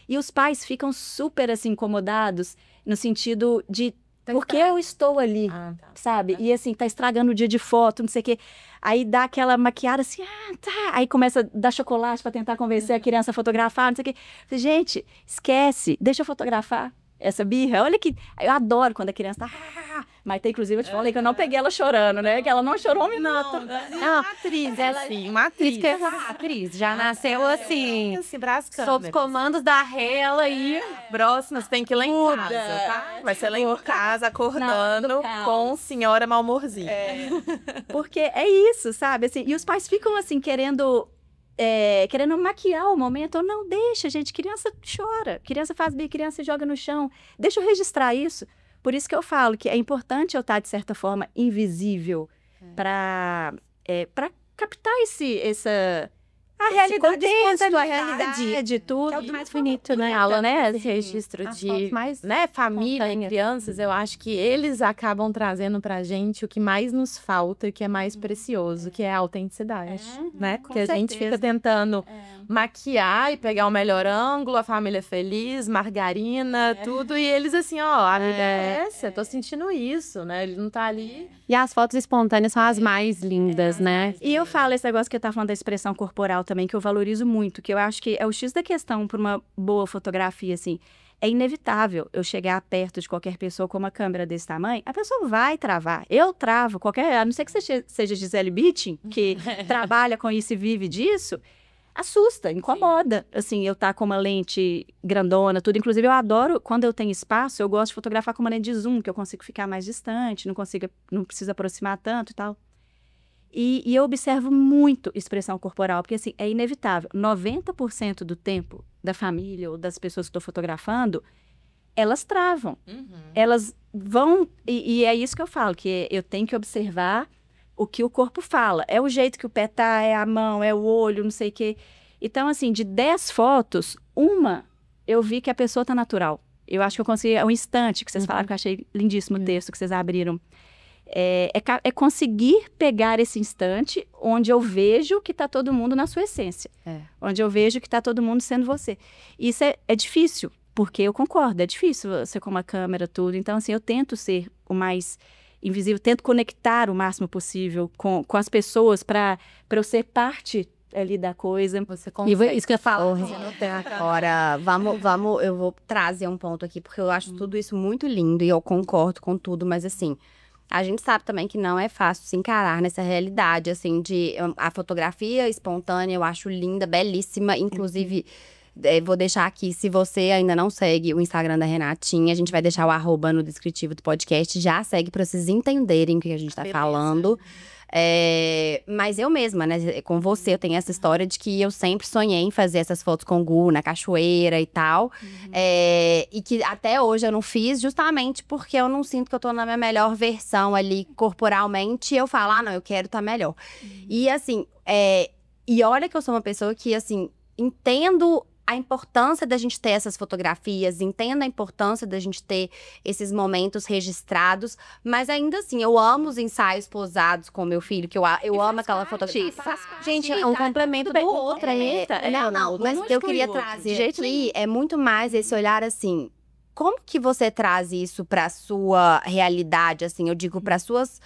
E os pais ficam super, assim, incomodados, no sentido de... Por que eu estou ali, sabe? E assim, tá estragando o dia de foto, não sei o quê. Aí dá aquela maquiada assim, tá. Aí começa a dar chocolate para tentar convencer a criança a fotografar, não sei o quê. Gente, esquece, deixa eu fotografar essa birra. Olha que... Eu adoro quando a criança tá... Mas tem, inclusive, eu te falei que eu não peguei ela chorando, né? Que ela não chorou um minuto. Não, atriz, uma atriz. Atriz, já nasceu assim, Assim, pras sob os câmeras. comandos da Rela e... Próxima, você tem que ir lá em casa, tá? Vai ser lá em casa, acordando com senhora malmorzinha. Porque é isso, sabe? Assim, e os pais ficam, assim, querendo maquiar o momento. Ou não, deixa, gente. Criança chora, criança faz birra, criança joga no chão. Deixa eu registrar isso. Por isso que eu falo que é importante eu estar, de certa forma, invisível para captar a realidade, a realidade, tudo. É o mais bonito, né? Fala, né? Esse registro As de fotos mais família e espontâneas. crianças, eu acho que eles acabam trazendo pra gente o que mais nos falta e o que é mais precioso, que é a autenticidade, né? Porque a gente fica tentando maquiar e pegar o melhor ângulo, a família feliz, margarina, tudo, e eles assim, ó, a vida é essa, eu tô sentindo isso, né? Ele não tá ali. E as fotos espontâneas são as mais lindas, né? E eu falo esse negócio que eu tava falando da expressão corporal também, que eu valorizo muito, que eu acho que é o X da questão para uma boa fotografia, assim. É inevitável eu chegar perto de qualquer pessoa com uma câmera desse tamanho, a pessoa vai travar. Eu travo, a não ser que você seja Gisele Bündchen, que trabalha com isso e vive disso, assusta, incomoda. Assim, eu tá com uma lente grandona, tudo. Inclusive, eu adoro, quando eu tenho espaço, eu gosto de fotografar com uma lente de zoom, que eu consigo ficar mais distante, não precisa aproximar tanto e tal. E eu observo muito expressão corporal, porque assim, é inevitável. 90% do tempo da família ou das pessoas que estou fotografando, elas travam. Elas vão... E é isso que eu falo, que eu tenho que observar o que o corpo fala. É o jeito que o pé tá, é a mão, é o olho, não sei o quê. Então, assim, de 10 fotos, uma eu vi que a pessoa tá natural. Eu acho que eu consegui... É um instante que vocês falaram, que eu achei lindíssimo o texto que vocês abriram. É conseguir pegar esse instante onde eu vejo que está todo mundo na sua essência. Onde eu vejo que está todo mundo sendo você. Isso é difícil, porque eu concordo, é difícil você com uma câmera, tudo. Então, assim, eu tento ser o mais invisível, tento conectar o máximo possível com as pessoas para eu ser parte ali da coisa. Você E consegue. isso que eu falo. Você não tem a cara. Agora, eu vou trazer um ponto aqui, porque eu acho tudo isso muito lindo e eu concordo com tudo, mas assim, a gente sabe também que não é fácil se encarar nessa realidade, assim, a fotografia espontânea eu acho linda, belíssima, inclusive. Vou deixar aqui, se você ainda não segue o Instagram da Renatinha, a gente vai deixar o @ no descritivo do podcast. Já segue pra vocês entenderem o que a gente tá falando. Mas eu mesma, né, com você, eu tenho essa história de que eu sempre sonhei em fazer essas fotos com o Gu na cachoeira e tal. E que até hoje eu não fiz, justamente porque eu não sinto que eu tô na minha melhor versão ali corporalmente. E eu falo, não, eu quero estar melhor. E assim, e olha que eu sou uma pessoa que, assim, entendo a importância da gente ter essas fotografias, entendo a importância da gente ter esses momentos registrados, mas ainda assim, eu amo os ensaios posados com meu filho, que eu amo aquela fotografia. Gente, é um complemento do outro, Não, mas eu queria trazer aqui, é muito mais esse olhar assim, como que você traz isso para sua realidade, assim, eu digo para suas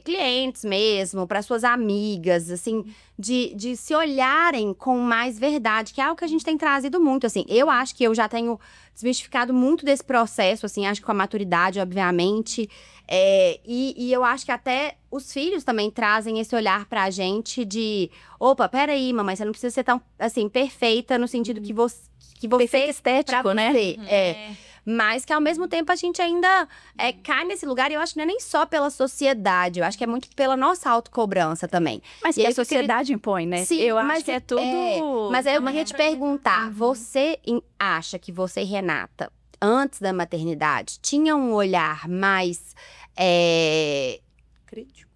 clientes mesmo, para suas amigas, assim, de se olharem com mais verdade, que é algo que a gente tem trazido muito, assim. Eu acho que eu já tenho desmistificado muito desse processo, assim, acho que com a maturidade, obviamente, e eu acho que até os filhos também trazem esse olhar pra gente de, opa, peraí, mamãe, você não precisa ser tão, assim, perfeita no sentido que você Perfeito estético, né? Mas que ao mesmo tempo a gente ainda cai nesse lugar, e eu acho que não é nem só pela sociedade, eu acho que é muito pela nossa autocobrança também. Mas E que aí a sociedade impõe, né? Sim, eu mas acho que é tudo. Mas aí eu queria te perguntar, você acha que você e Renata, antes da maternidade, tinha um olhar mais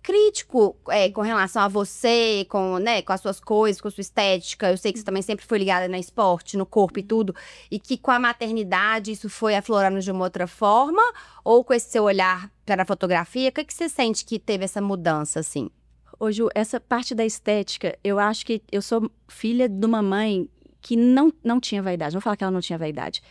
crítico com relação a você, com as suas coisas, com a sua estética? Eu sei que você também sempre foi ligada no esporte, no corpo e tudo. E que com a maternidade isso foi aflorando de uma outra forma? Ou com esse seu olhar para a fotografia? O que você sente que teve essa mudança, assim? Ô, Ju, essa parte da estética, eu acho que eu sou filha de uma mãe que não tinha vaidade. Não vou falar que ela não tinha vaidade.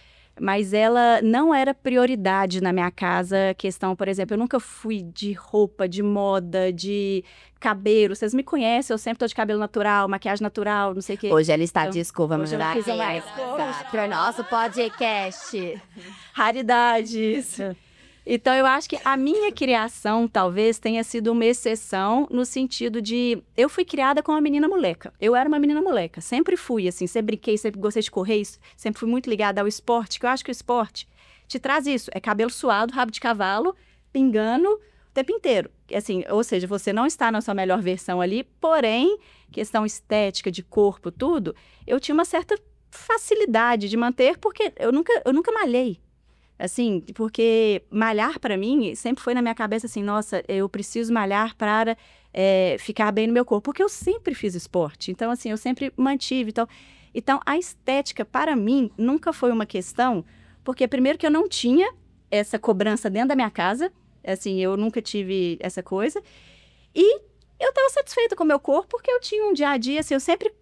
Mas ela não era prioridade na minha casa, questão, por exemplo, eu nunca fui de roupa, de moda, de cabelo. Vocês me conhecem, eu sempre tô de cabelo natural, maquiagem natural, não sei o quê. Hoje ela está de escova, hoje eu fiz uma escova. para o nosso podcast. Raridades. Então, eu acho que a minha criação, talvez, tenha sido uma exceção no sentido de... Eu fui criada com uma menina moleca. Eu era uma menina moleca. Sempre fui, assim. Sempre brinquei, sempre gostei de correr. Sempre fui muito ligada ao esporte, que eu acho que o esporte te traz isso. É cabelo suado, rabo de cavalo, pingando o tempo inteiro. Assim, ou seja, você não está na sua melhor versão ali, porém, questão estética, de corpo, tudo, eu tinha uma certa facilidade de manter, porque eu nunca malhei. Assim, porque malhar pra mim sempre foi na minha cabeça assim, nossa, eu preciso malhar para ficar bem no meu corpo, porque eu sempre fiz esporte, então assim, eu sempre mantive, então a estética para mim nunca foi uma questão, porque primeiro que eu não tinha essa cobrança dentro da minha casa, assim, eu nunca tive essa coisa, e eu estava satisfeita com o meu corpo, porque eu tinha um dia a dia, assim, eu sempre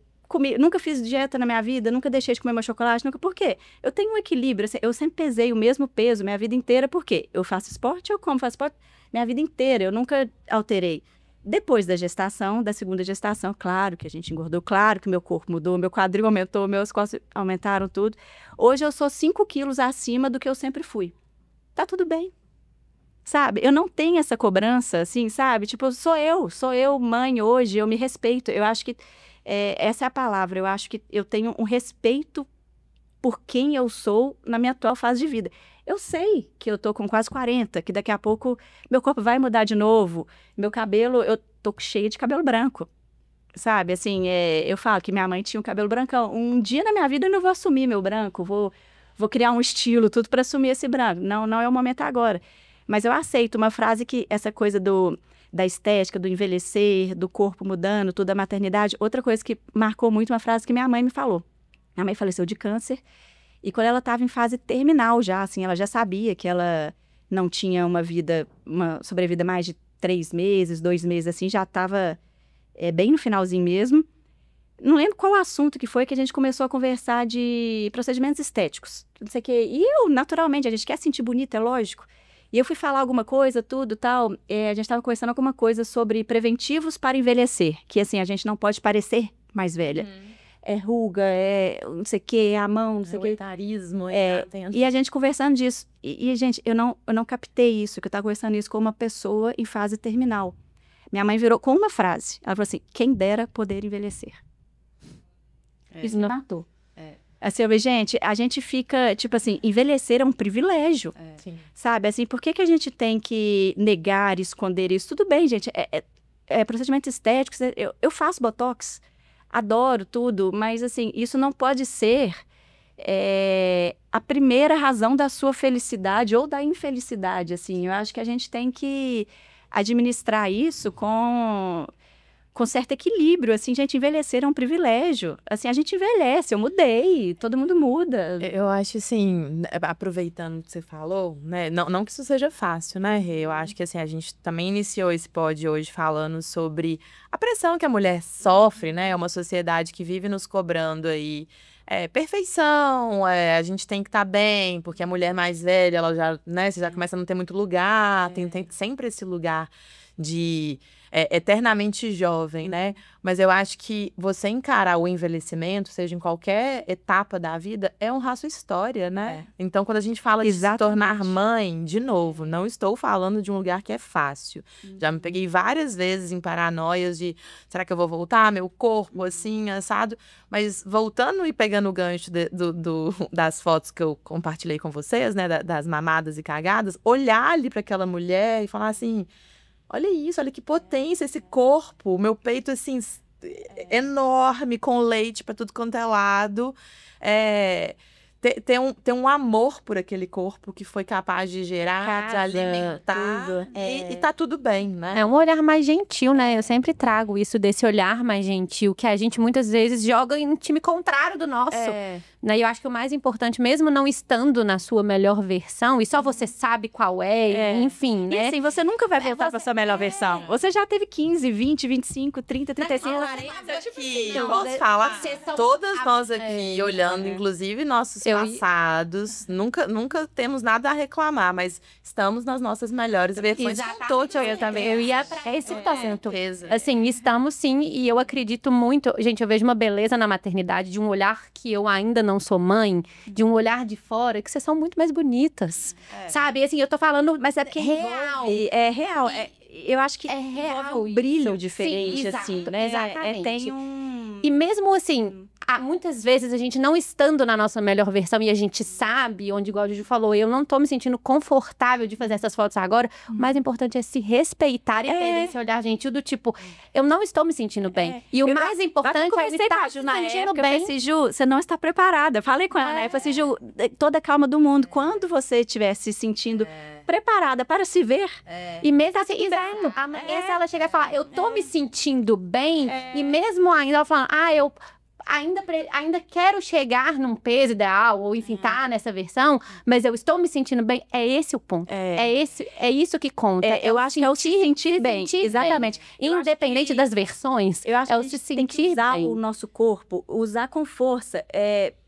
nunca fiz dieta na minha vida, nunca deixei de comer meu chocolate, nunca. Por quê? Eu tenho um equilíbrio, assim, eu sempre pesei o mesmo peso minha vida inteira, por quê? Eu faço esporte, faço esporte minha vida inteira, eu nunca alterei. Depois da gestação, da segunda gestação, claro que a gente engordou, claro que meu corpo mudou, meu quadril aumentou, meus costas aumentaram tudo. Hoje eu sou 5 quilos acima do que eu sempre fui. Tá tudo bem. Sabe? Eu não tenho essa cobrança, assim, sabe? Tipo, sou eu, mãe, hoje, eu me respeito. Eu acho que essa é a palavra. Eu acho que eu tenho um respeito por quem eu sou na minha atual fase de vida. Eu sei que eu tô com quase 40, que daqui a pouco meu corpo vai mudar de novo. Meu cabelo, eu tô cheia de cabelo branco, sabe? Assim, eu falo que minha mãe tinha um cabelo brancão. Um dia na minha vida eu não vou assumir meu branco, vou criar um estilo, tudo para assumir esse branco. Não é o momento agora. Mas eu aceito uma frase que essa coisa da estética, do envelhecer, do corpo mudando, tudo, da maternidade. Outra coisa que marcou muito, uma frase que minha mãe me falou. Minha mãe faleceu de câncer. E quando ela estava em fase terminal já, assim, ela já sabia que ela não tinha uma sobrevida mais de 3 meses, 2 meses, assim, já estava bem no finalzinho mesmo. Não lembro qual assunto que foi que a gente começou a conversar de procedimentos estéticos. Não sei o quê. E eu, naturalmente, a gente quer sentir bonita, é lógico. E eu fui falar alguma coisa, tudo, tal, a gente estava conversando alguma coisa sobre preventivos para envelhecer, que assim, a gente não pode parecer mais velha. É ruga, é não sei o quê, é a mão, não sei o quê. Etarismo, E a gente conversando disso. E gente, eu não captei isso, que eu tava conversando isso com uma pessoa em fase terminal. Minha mãe virou com uma frase. Ela falou assim, quem dera poder envelhecer. Isso me matou. Assim, eu falei, gente, a gente fica, tipo assim, envelhecer é um privilégio. Sim. Sabe, assim, por que a gente tem que negar, esconder isso? Tudo bem, gente, é procedimento estético, eu faço botox, adoro tudo, mas assim, isso não pode ser a primeira razão da sua felicidade ou da infelicidade, assim. Eu acho que a gente tem que administrar isso com certo equilíbrio, assim, gente, envelhecer é um privilégio. Assim, a gente envelhece, eu mudei, todo mundo muda. Eu acho, assim, aproveitando o que você falou, né, não que isso seja fácil, né, Rê? Eu acho que, assim, a gente também iniciou esse pod hoje falando sobre a pressão que a mulher sofre, né? É uma sociedade que vive nos cobrando aí perfeição, a gente tem que estar bem, porque a mulher mais velha, ela já, né, você já começa a não ter muito lugar, tem sempre esse lugar de eternamente jovem, né? Mas eu acho que você encarar o envelhecimento, seja em qualquer etapa da vida, é honrar sua história, né? Então, quando a gente fala de se tornar mãe, de novo, não estou falando de um lugar que é fácil. Já me peguei várias vezes em paranoias de, será que eu vou voltar? Meu corpo, assim, assado. Mas voltando e pegando o gancho das fotos que eu compartilhei com vocês, né? Das mamadas e cagadas, olhar ali para aquela mulher e falar assim, olha isso, olha que potência esse corpo. Meu peito, assim, enorme, com leite para tudo quanto é lado. Ter um amor por aquele corpo que foi capaz de gerar, de alimentar. E tá tudo bem, né? É um olhar mais gentil, né? Eu sempre trago isso desse olhar mais gentil, que a gente muitas vezes joga em um time contrário do nosso. Né? E eu acho que o mais importante, mesmo não estando na sua melhor versão, e só você sabe qual enfim, né? E assim, você nunca vai voltar pra sua melhor versão. Você já teve 15, 20, 25, 30, 35... Posso falar? Todas nós aqui, olhando, inclusive nossos passados, nunca temos nada a reclamar, mas estamos nas nossas melhores versões. Eu também. Eu ia pra esse ponto. Assim, estamos sim, e eu acredito muito... Gente, eu vejo uma beleza na maternidade, de um olhar que eu ainda não sou mãe, de um olhar de fora, que vocês são muito mais bonitas. Sabe? Assim, eu tô falando, mas é porque real. É real. Eu acho que é real um brilho diferente, sim, assim, né? Exatamente. Tem um... E mesmo assim, muitas vezes a gente não estando na nossa melhor versão e a gente sabe, onde, igual a Juju falou, eu não tô me sentindo confortável de fazer essas fotos agora, o mais importante é se respeitar e ter esse olhar gentil do tipo, eu não estou me sentindo bem. E o mais importante é estar se sentindo bem. Eu falei assim, Ju, você não está preparada. Eu falei com ela, né? Eu falei assim, Ju, toda a calma do mundo. Quando você estiver se sentindo preparada para se ver. E mesmo assim, exato. Amanhã, se ela chegar e falar, eu tô me sentindo bem, e mesmo ainda ela falando, eu ainda quero chegar num peso ideal, ou enfim, tá nessa versão, mas eu estou me sentindo bem, é esse o ponto. É isso que conta. Eu acho que é o se sentir bem. Exatamente. Independente das versões, eu acho é que o a se gente tem que sentir usar bem. o nosso corpo, usar com força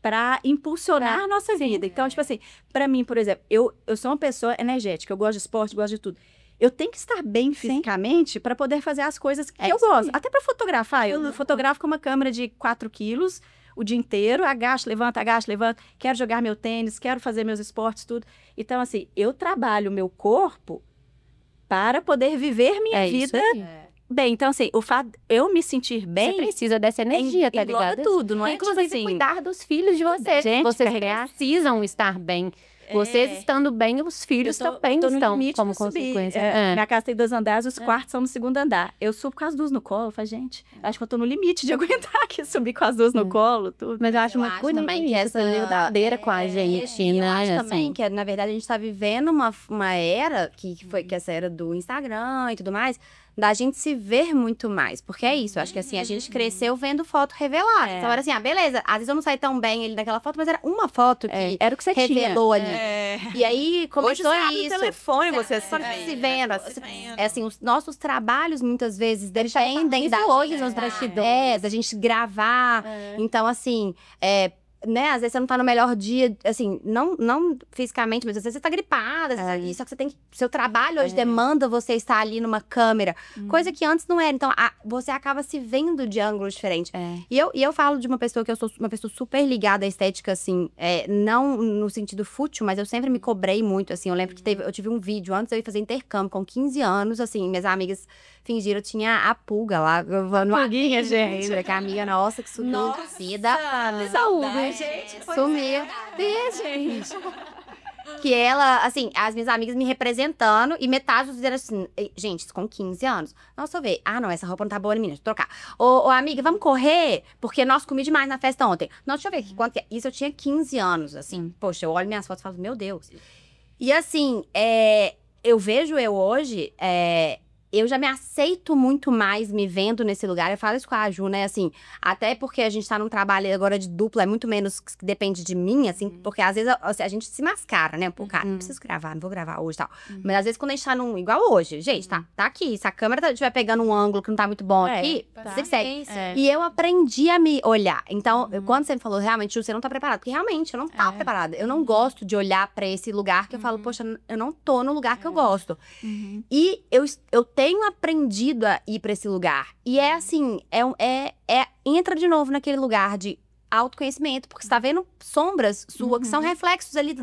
para impulsionar a nossa vida. Então, tipo assim, para mim, por exemplo, eu sou uma pessoa energética, eu gosto de esporte, gosto de tudo. Eu tenho que estar bem fisicamente para poder fazer as coisas que eu gosto. Até para fotografar. Eu fotografo com uma câmera de 4 quilos o dia inteiro. Agacho, levanto. Quero jogar meu tênis, quero fazer meus esportes, tudo. Então, assim, eu trabalho o meu corpo para poder viver minha vida bem. Então, assim, o fato de eu me sentir bem... Você precisa dessa energia, tá ligado? Tudo, não é? Inclusive, tipo assim, cuidar dos filhos de vocês. Gente, vocês precisam estar bem. Vocês estando bem, os filhos também estão como consequência. Minha casa tem 2 andares, os quartos são no 2º andar. Eu subo com as 2 no colo. Eu falo, gente, acho que eu tô no limite de aguentar aqui subir com as 2 no colo, tudo. Mas eu acho muito bonito também que essa verdadeira com a gente, né? Eu acho assim. também que, na verdade, a gente tá vivendo uma era, que foi essa era do Instagram e tudo mais, da gente se ver muito mais. Porque é isso, eu acho que assim, a gente cresceu vendo foto revelada. Então era assim, beleza, às vezes eu não saí tão bem ali naquela foto, mas era uma foto que era o que você revelou ali. E aí começou Hoje você isso. abre o telefone, você Só que se vendo. Assim, os nossos trabalhos muitas vezes dependem hoje nos bastidores. da gente gravar. Então, assim, né, às vezes você não tá no melhor dia, assim, não fisicamente, mas às vezes você tá gripada, só que você tem que, seu trabalho hoje demanda você estar ali numa câmera, coisa que antes não era. Então, você acaba se vendo de ângulos diferentes. E eu falo de uma pessoa que eu sou uma pessoa super ligada à estética, assim, não no sentido fútil, mas eu sempre me cobrei muito, assim. Eu lembro que eu tive um vídeo, antes eu ia fazer intercâmbio com 15 anos, assim, minhas amigas fingiram, eu tinha a pulga lá. Pulguinha, gente. Que a amiga, nossa, que sumiu vida. Saúde, gente. Sumia. Gente. Que ela, assim, as minhas amigas me representando e metade dizendo assim, gente, com 15 anos. Nossa, eu ver. Ah, não, essa roupa não tá boa, menina, deixa eu trocar. Ô, amiga, vamos correr? Porque nós comi demais na festa ontem. Não, deixa eu ver aqui, quanto que é. Isso eu tinha 15 anos, assim. Poxa, eu olho minhas fotos e falo, meu Deus. E assim, eu vejo eu hoje, eu já me aceito muito mais me vendo nesse lugar. Eu falo isso com a Ju, né? Assim, até porque a gente tá num trabalho agora de dupla, é muito menos que depende de mim, assim, porque às vezes a gente se mascara, né? Pô, cara, não preciso gravar, não vou gravar hoje e tal. Mas às vezes quando a gente tá igual hoje, gente, tá aqui. Se a câmera estiver pegando um ângulo que não tá muito bom aqui, você segue. E eu aprendi a me olhar. Então, quando você me falou, realmente, Ju, você não tá preparada. Porque realmente, eu não tava preparada. Eu não gosto de olhar pra esse lugar que eu falo, poxa, eu não tô no lugar que eu gosto. E eu tenho aprendido a ir pra esse lugar. E é assim, entra de novo naquele lugar de autoconhecimento, porque você tá vendo sombras suas que são reflexos ali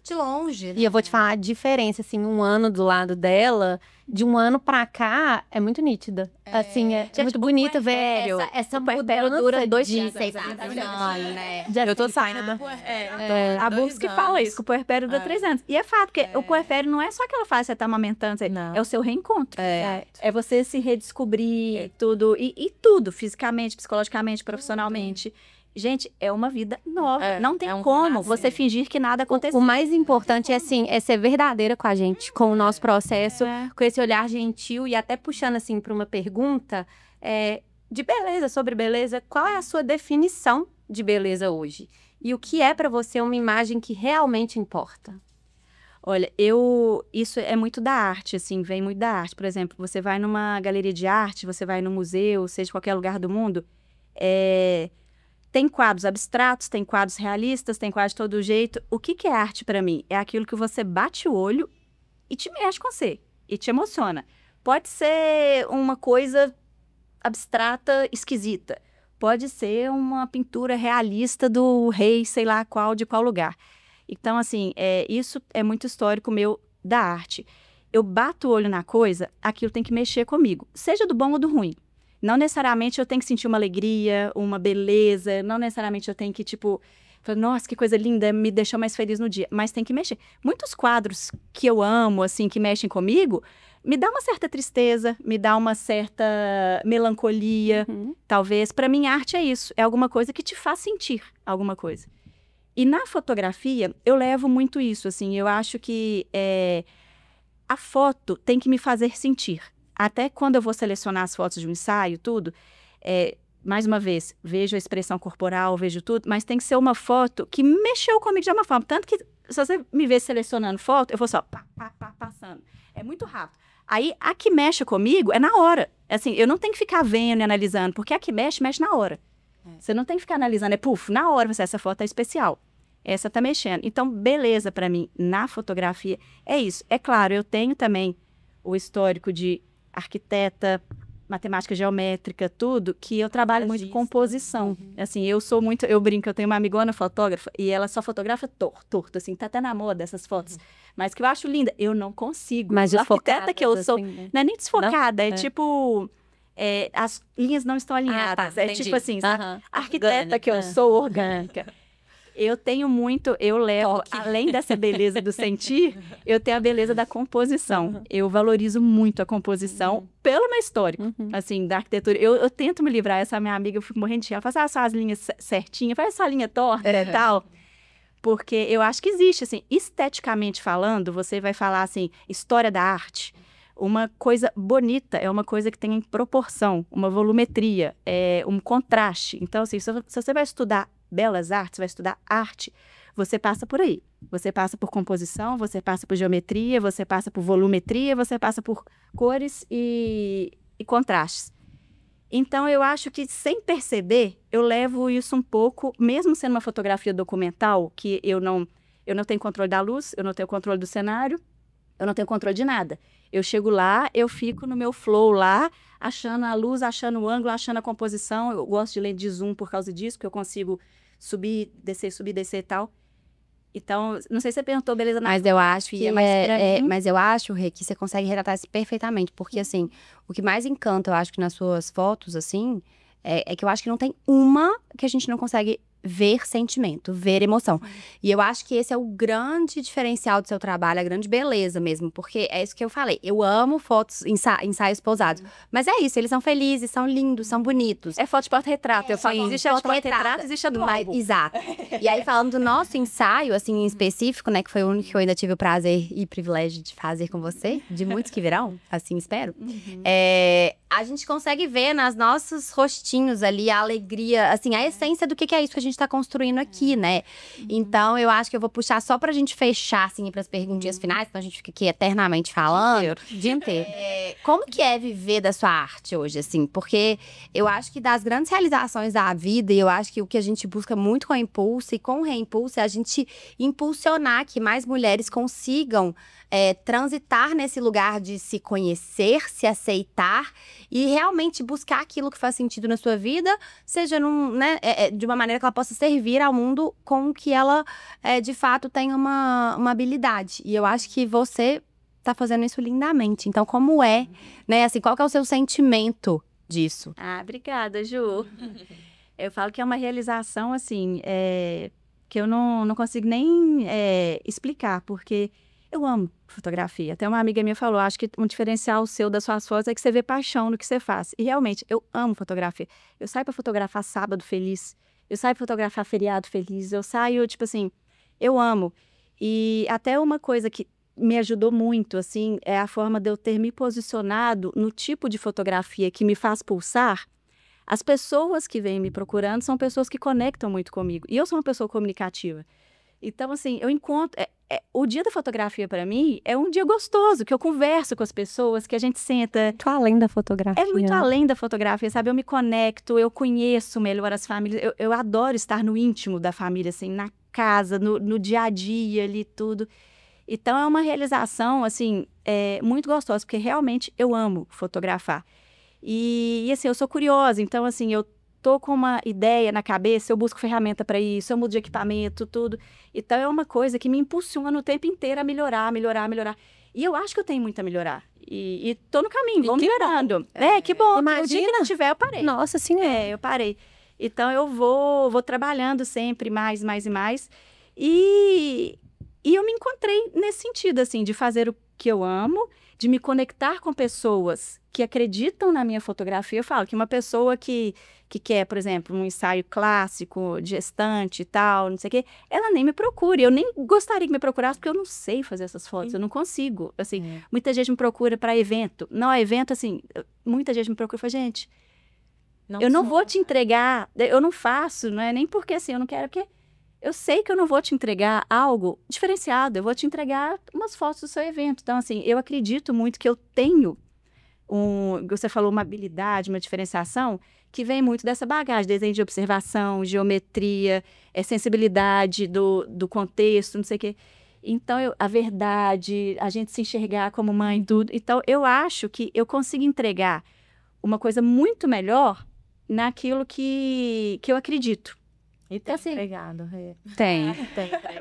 de longe. E eu vou te falar a diferença, assim, um ano do lado dela, de um ano pra cá, é muito nítida. Assim, é muito bonita, velho. Essa puerpério dura 2 dias, 6 anos, né? Eu tô saindo da... A Books que fala isso, que o puerpério dura 3 anos. E é fato, porque o puerpério não é só aquela fase que você tá amamentando, é o seu reencontro. É você se redescobrir, tudo, e tudo, fisicamente, psicologicamente, profissionalmente. Gente, é uma vida nova. Não tem como você fingir que nada aconteceu. O mais importante é ser verdadeira com a gente, com o nosso processo, com esse olhar gentil e até puxando assim para uma pergunta de beleza, sobre beleza. Qual é a sua definição de beleza hoje? E o que é para você uma imagem que realmente importa? Olha, isso é muito da arte, assim, vem muito da arte. Por exemplo, você vai numa galeria de arte, você vai num museu, seja qualquer lugar do mundo, tem quadros abstratos, tem quadros realistas, tem quadros de todo jeito. O que é arte para mim? É aquilo que você bate o olho e te mexe com você, e te emociona. Pode ser uma coisa abstrata, esquisita. Pode ser uma pintura realista do rei, sei lá qual, de qual lugar. Então, assim, isso é muito histórico meu da arte. Eu bato o olho na coisa, aquilo tem que mexer comigo, seja do bom ou do ruim. Não necessariamente eu tenho que sentir uma alegria, uma beleza, não necessariamente eu tenho que, tipo, falar, nossa, que coisa linda, me deixou mais feliz no dia, mas tem que mexer. Muitos quadros que eu amo, assim, que mexem comigo, me dá uma certa tristeza, me dá uma certa melancolia, talvez. Para mim, arte é isso, é alguma coisa que te faz sentir alguma coisa. E na fotografia, eu levo muito isso, assim, eu acho que a foto tem que me fazer sentir. Até quando eu vou selecionar as fotos de um ensaio, tudo, mais uma vez, vejo a expressão corporal, vejo tudo, mas tem que ser uma foto que mexeu comigo de uma forma. Tanto que, se você me ver selecionando foto, eu vou só passando. É muito rápido. Aí, a que mexe comigo é na hora. Assim, eu não tenho que ficar vendo e analisando, porque a que mexe na hora. Você não tem que ficar analisando, na hora, essa foto é especial. Essa tá mexendo. Então, beleza para mim, na fotografia, é isso. É claro, eu tenho também o histórico de arquiteta, matemática geométrica, tudo, que eu trabalho muito com composição. Assim, eu brinco, eu tenho uma amigona fotógrafa e ela só fotografa torto, assim, tá até na moda essas fotos. Mas que eu acho linda, eu não consigo. Mas a arquiteta que eu sou, assim, não é nem desfocada, é tipo... as linhas não estão alinhadas. Tipo assim, a arquiteta que eu sou, orgânica. Eu tenho muito, eu levo, além dessa beleza do sentir, eu tenho a beleza da composição. Eu valorizo muito a composição pelo meu histórico, assim, da arquitetura. Eu tento me livrar, essa minha amiga, eu fico morrendo de ela, faz as linhas certinhas, faz essa linha torta e tal. Porque eu acho que existe, assim, esteticamente falando, você vai falar, assim, história da arte. Uma coisa bonita é uma coisa que tem proporção, uma volumetria, um contraste. Então, assim, se você vai estudar belas artes, vai estudar arte, você passa por aí. Você passa por composição, você passa por geometria, você passa por volumetria, você passa por cores e contrastes. Então, eu acho que, sem perceber, eu levo isso um pouco, mesmo sendo uma fotografia documental, que eu não tenho controle da luz, eu não tenho controle do cenário, eu não tenho controle de nada. Eu chego lá, eu fico no meu flow lá, achando a luz, achando o ângulo, achando a composição. Eu gosto de lente de zoom por causa disso, porque eu consigo subir, descer e tal. Então, não sei se você perguntou, beleza, Mas eu acho que mas eu acho, Rê, que você consegue retratar isso perfeitamente, porque assim, o que mais encanta, eu acho que nas suas fotos, assim, é que eu acho que não tem uma que a gente não consegue ver sentimento, ver emoção. E eu acho que esse é o grande diferencial do seu trabalho, a grande beleza mesmo, porque é isso que eu falei. Eu amo fotos, ensaios pousados, mas é isso, eles são felizes, são lindos, são bonitos. é foto de porta-retrato. Eu falo, existe a de porta-retrato, existe a do álbum. Exato. E aí, falando do nosso ensaio, assim, em específico, né, que foi o único que eu ainda tive o prazer e privilégio de fazer com você, de muitos que virão, assim espero. A gente consegue ver nos nossos rostinhos ali a alegria, assim, a essência do que é isso que a gente tá construindo aqui, né? Então, eu acho que eu vou puxar só pra gente fechar, assim, pras perguntinhas finais, então a gente fica aqui eternamente falando. O dia inteiro. Como que é viver da sua arte hoje, assim? Porque eu acho que das grandes realizações da vida, e eu acho que o que a gente busca muito com a Impulse e com o Reimpulse é a gente impulsionar que mais mulheres consigam transitar nesse lugar de se conhecer, se aceitar e realmente buscar aquilo que faz sentido na sua vida, seja de uma maneira que ela possa servir ao mundo com que ela, de fato, tenha uma habilidade. E eu acho que você tá fazendo isso lindamente. Então, como é, né? Assim, qual que é o seu sentimento disso? Ah, obrigada, Ju. Eu falo que é uma realização, assim, que eu não consigo nem explicar, porque eu amo fotografia. Até uma amiga minha falou, acho que um diferencial seu das suas fotos é que você vê paixão no que você faz. E realmente, eu amo fotografia. Eu saio pra fotografar sábado feliz, eu saio pra fotografar feriado feliz, eu saio, tipo assim, eu amo. E até uma coisa que me ajudou muito, assim, é a forma de eu ter me posicionado no tipo de fotografia que me faz pulsar. As pessoas que vêm me procurando são pessoas que conectam muito comigo. E eu sou uma pessoa comunicativa. Então, assim, eu encontro... o dia da fotografia, para mim, é um dia gostoso, que eu converso com as pessoas, que a gente senta... Muito além da fotografia. É muito além da fotografia, sabe? Eu me conecto, eu conheço melhor as famílias. Eu adoro estar no íntimo da família, assim, na casa, no dia a dia ali, tudo. Então, é uma realização, assim, muito gostosa, porque realmente eu amo fotografar. E assim, eu sou curiosa, então, assim, eu tô com uma ideia na cabeça, eu busco ferramenta para isso, eu mudo de equipamento, tudo. Então, é uma coisa que me impulsiona o tempo inteiro a melhorar. E eu acho que eu tenho muito a melhorar. E tô no caminho, vou melhorando. Que bom. Imagina. O dia que não tiver, eu parei. Nossa Senhora. Eu parei. Então, eu vou trabalhando sempre mais e mais. E eu me encontrei nesse sentido, assim, de fazer o que eu amo, de me conectar com pessoas que acreditam na minha fotografia. Eu falo que uma pessoa que quer, por exemplo, um ensaio clássico, de gestante e tal, não sei o quê, ela nem me procura. Eu nem gostaria que me procurasse, porque eu não sei fazer essas fotos, eu não consigo. Assim, muita gente me procura para evento. Não, evento, assim, muita gente me procura e fala, gente, eu não vou te entregar, eu não faço, não é nem porque, assim, eu não quero, porque eu sei que eu não vou te entregar algo diferenciado, eu vou te entregar umas fotos do seu evento. Então, assim, eu acredito muito que eu tenho você falou, uma habilidade, uma diferenciação, que vem muito dessa bagagem, desenho de observação, geometria, sensibilidade do contexto, não sei o quê. Então, a verdade, a gente se enxergar como mãe, tudo. Então, eu acho que eu consigo entregar uma coisa muito melhor naquilo que eu acredito. E tem assim, entregado. Tem.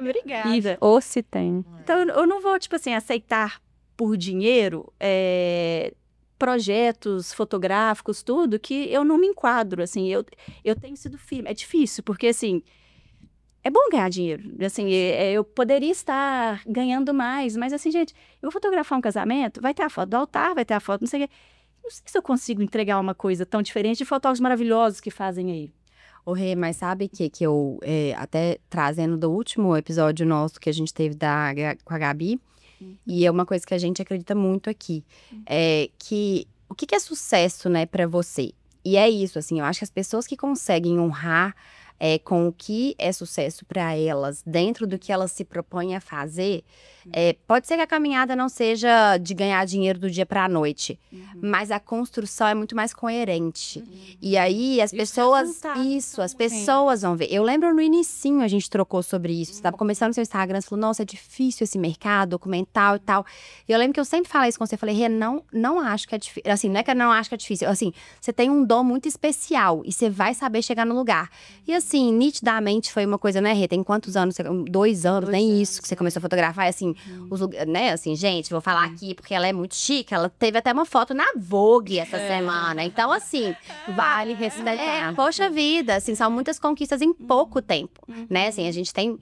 Obrigada. Ou se tem. Então, eu não vou, tipo assim, aceitar por dinheiro projetos fotográficos, tudo, que eu não me enquadro, assim. Eu tenho sido firme. É difícil, porque, assim, é bom ganhar dinheiro. Assim, eu poderia estar ganhando mais, mas, assim, gente, eu vou fotografar um casamento, vai ter a foto do altar, vai ter a foto, não sei o quê. Não sei se eu consigo entregar uma coisa tão diferente de fotógrafos maravilhosos que fazem aí. Ô, Rê, mas sabe que eu, até trazendo do último episódio nosso que a gente teve com a Gabi, e é uma coisa que a gente acredita muito aqui, que o que é sucesso, né, pra você? E é isso, assim, eu acho que as pessoas que conseguem honrar com o que é sucesso para elas, dentro do que elas se propõem a fazer, pode ser que a caminhada não seja de ganhar dinheiro do dia para a noite, mas a construção é muito mais coerente. E aí as pessoas, as pessoas vão ver. Eu lembro no inicinho a gente trocou sobre isso. Você estava começando no seu Instagram, você falou, nossa, é difícil esse mercado documental e tal. E eu lembro que eu sempre falei isso com você, eu falei, Rê, não acho que é difícil. Assim, não é que eu não acho que é difícil, assim, você tem um dom muito especial e você vai saber chegar no lugar. E assim, nitidamente foi uma coisa, né, Rê? Tem quantos anos? 2 anos, nem isso, que você começou a fotografar. E assim, os lugares, né, assim, gente, vou falar aqui porque ela é muito chique. Ela teve até uma foto na Vogue essa semana. Então, assim, vale respeitar. Poxa vida, assim, são muitas conquistas em pouco tempo, né? Assim, a gente tem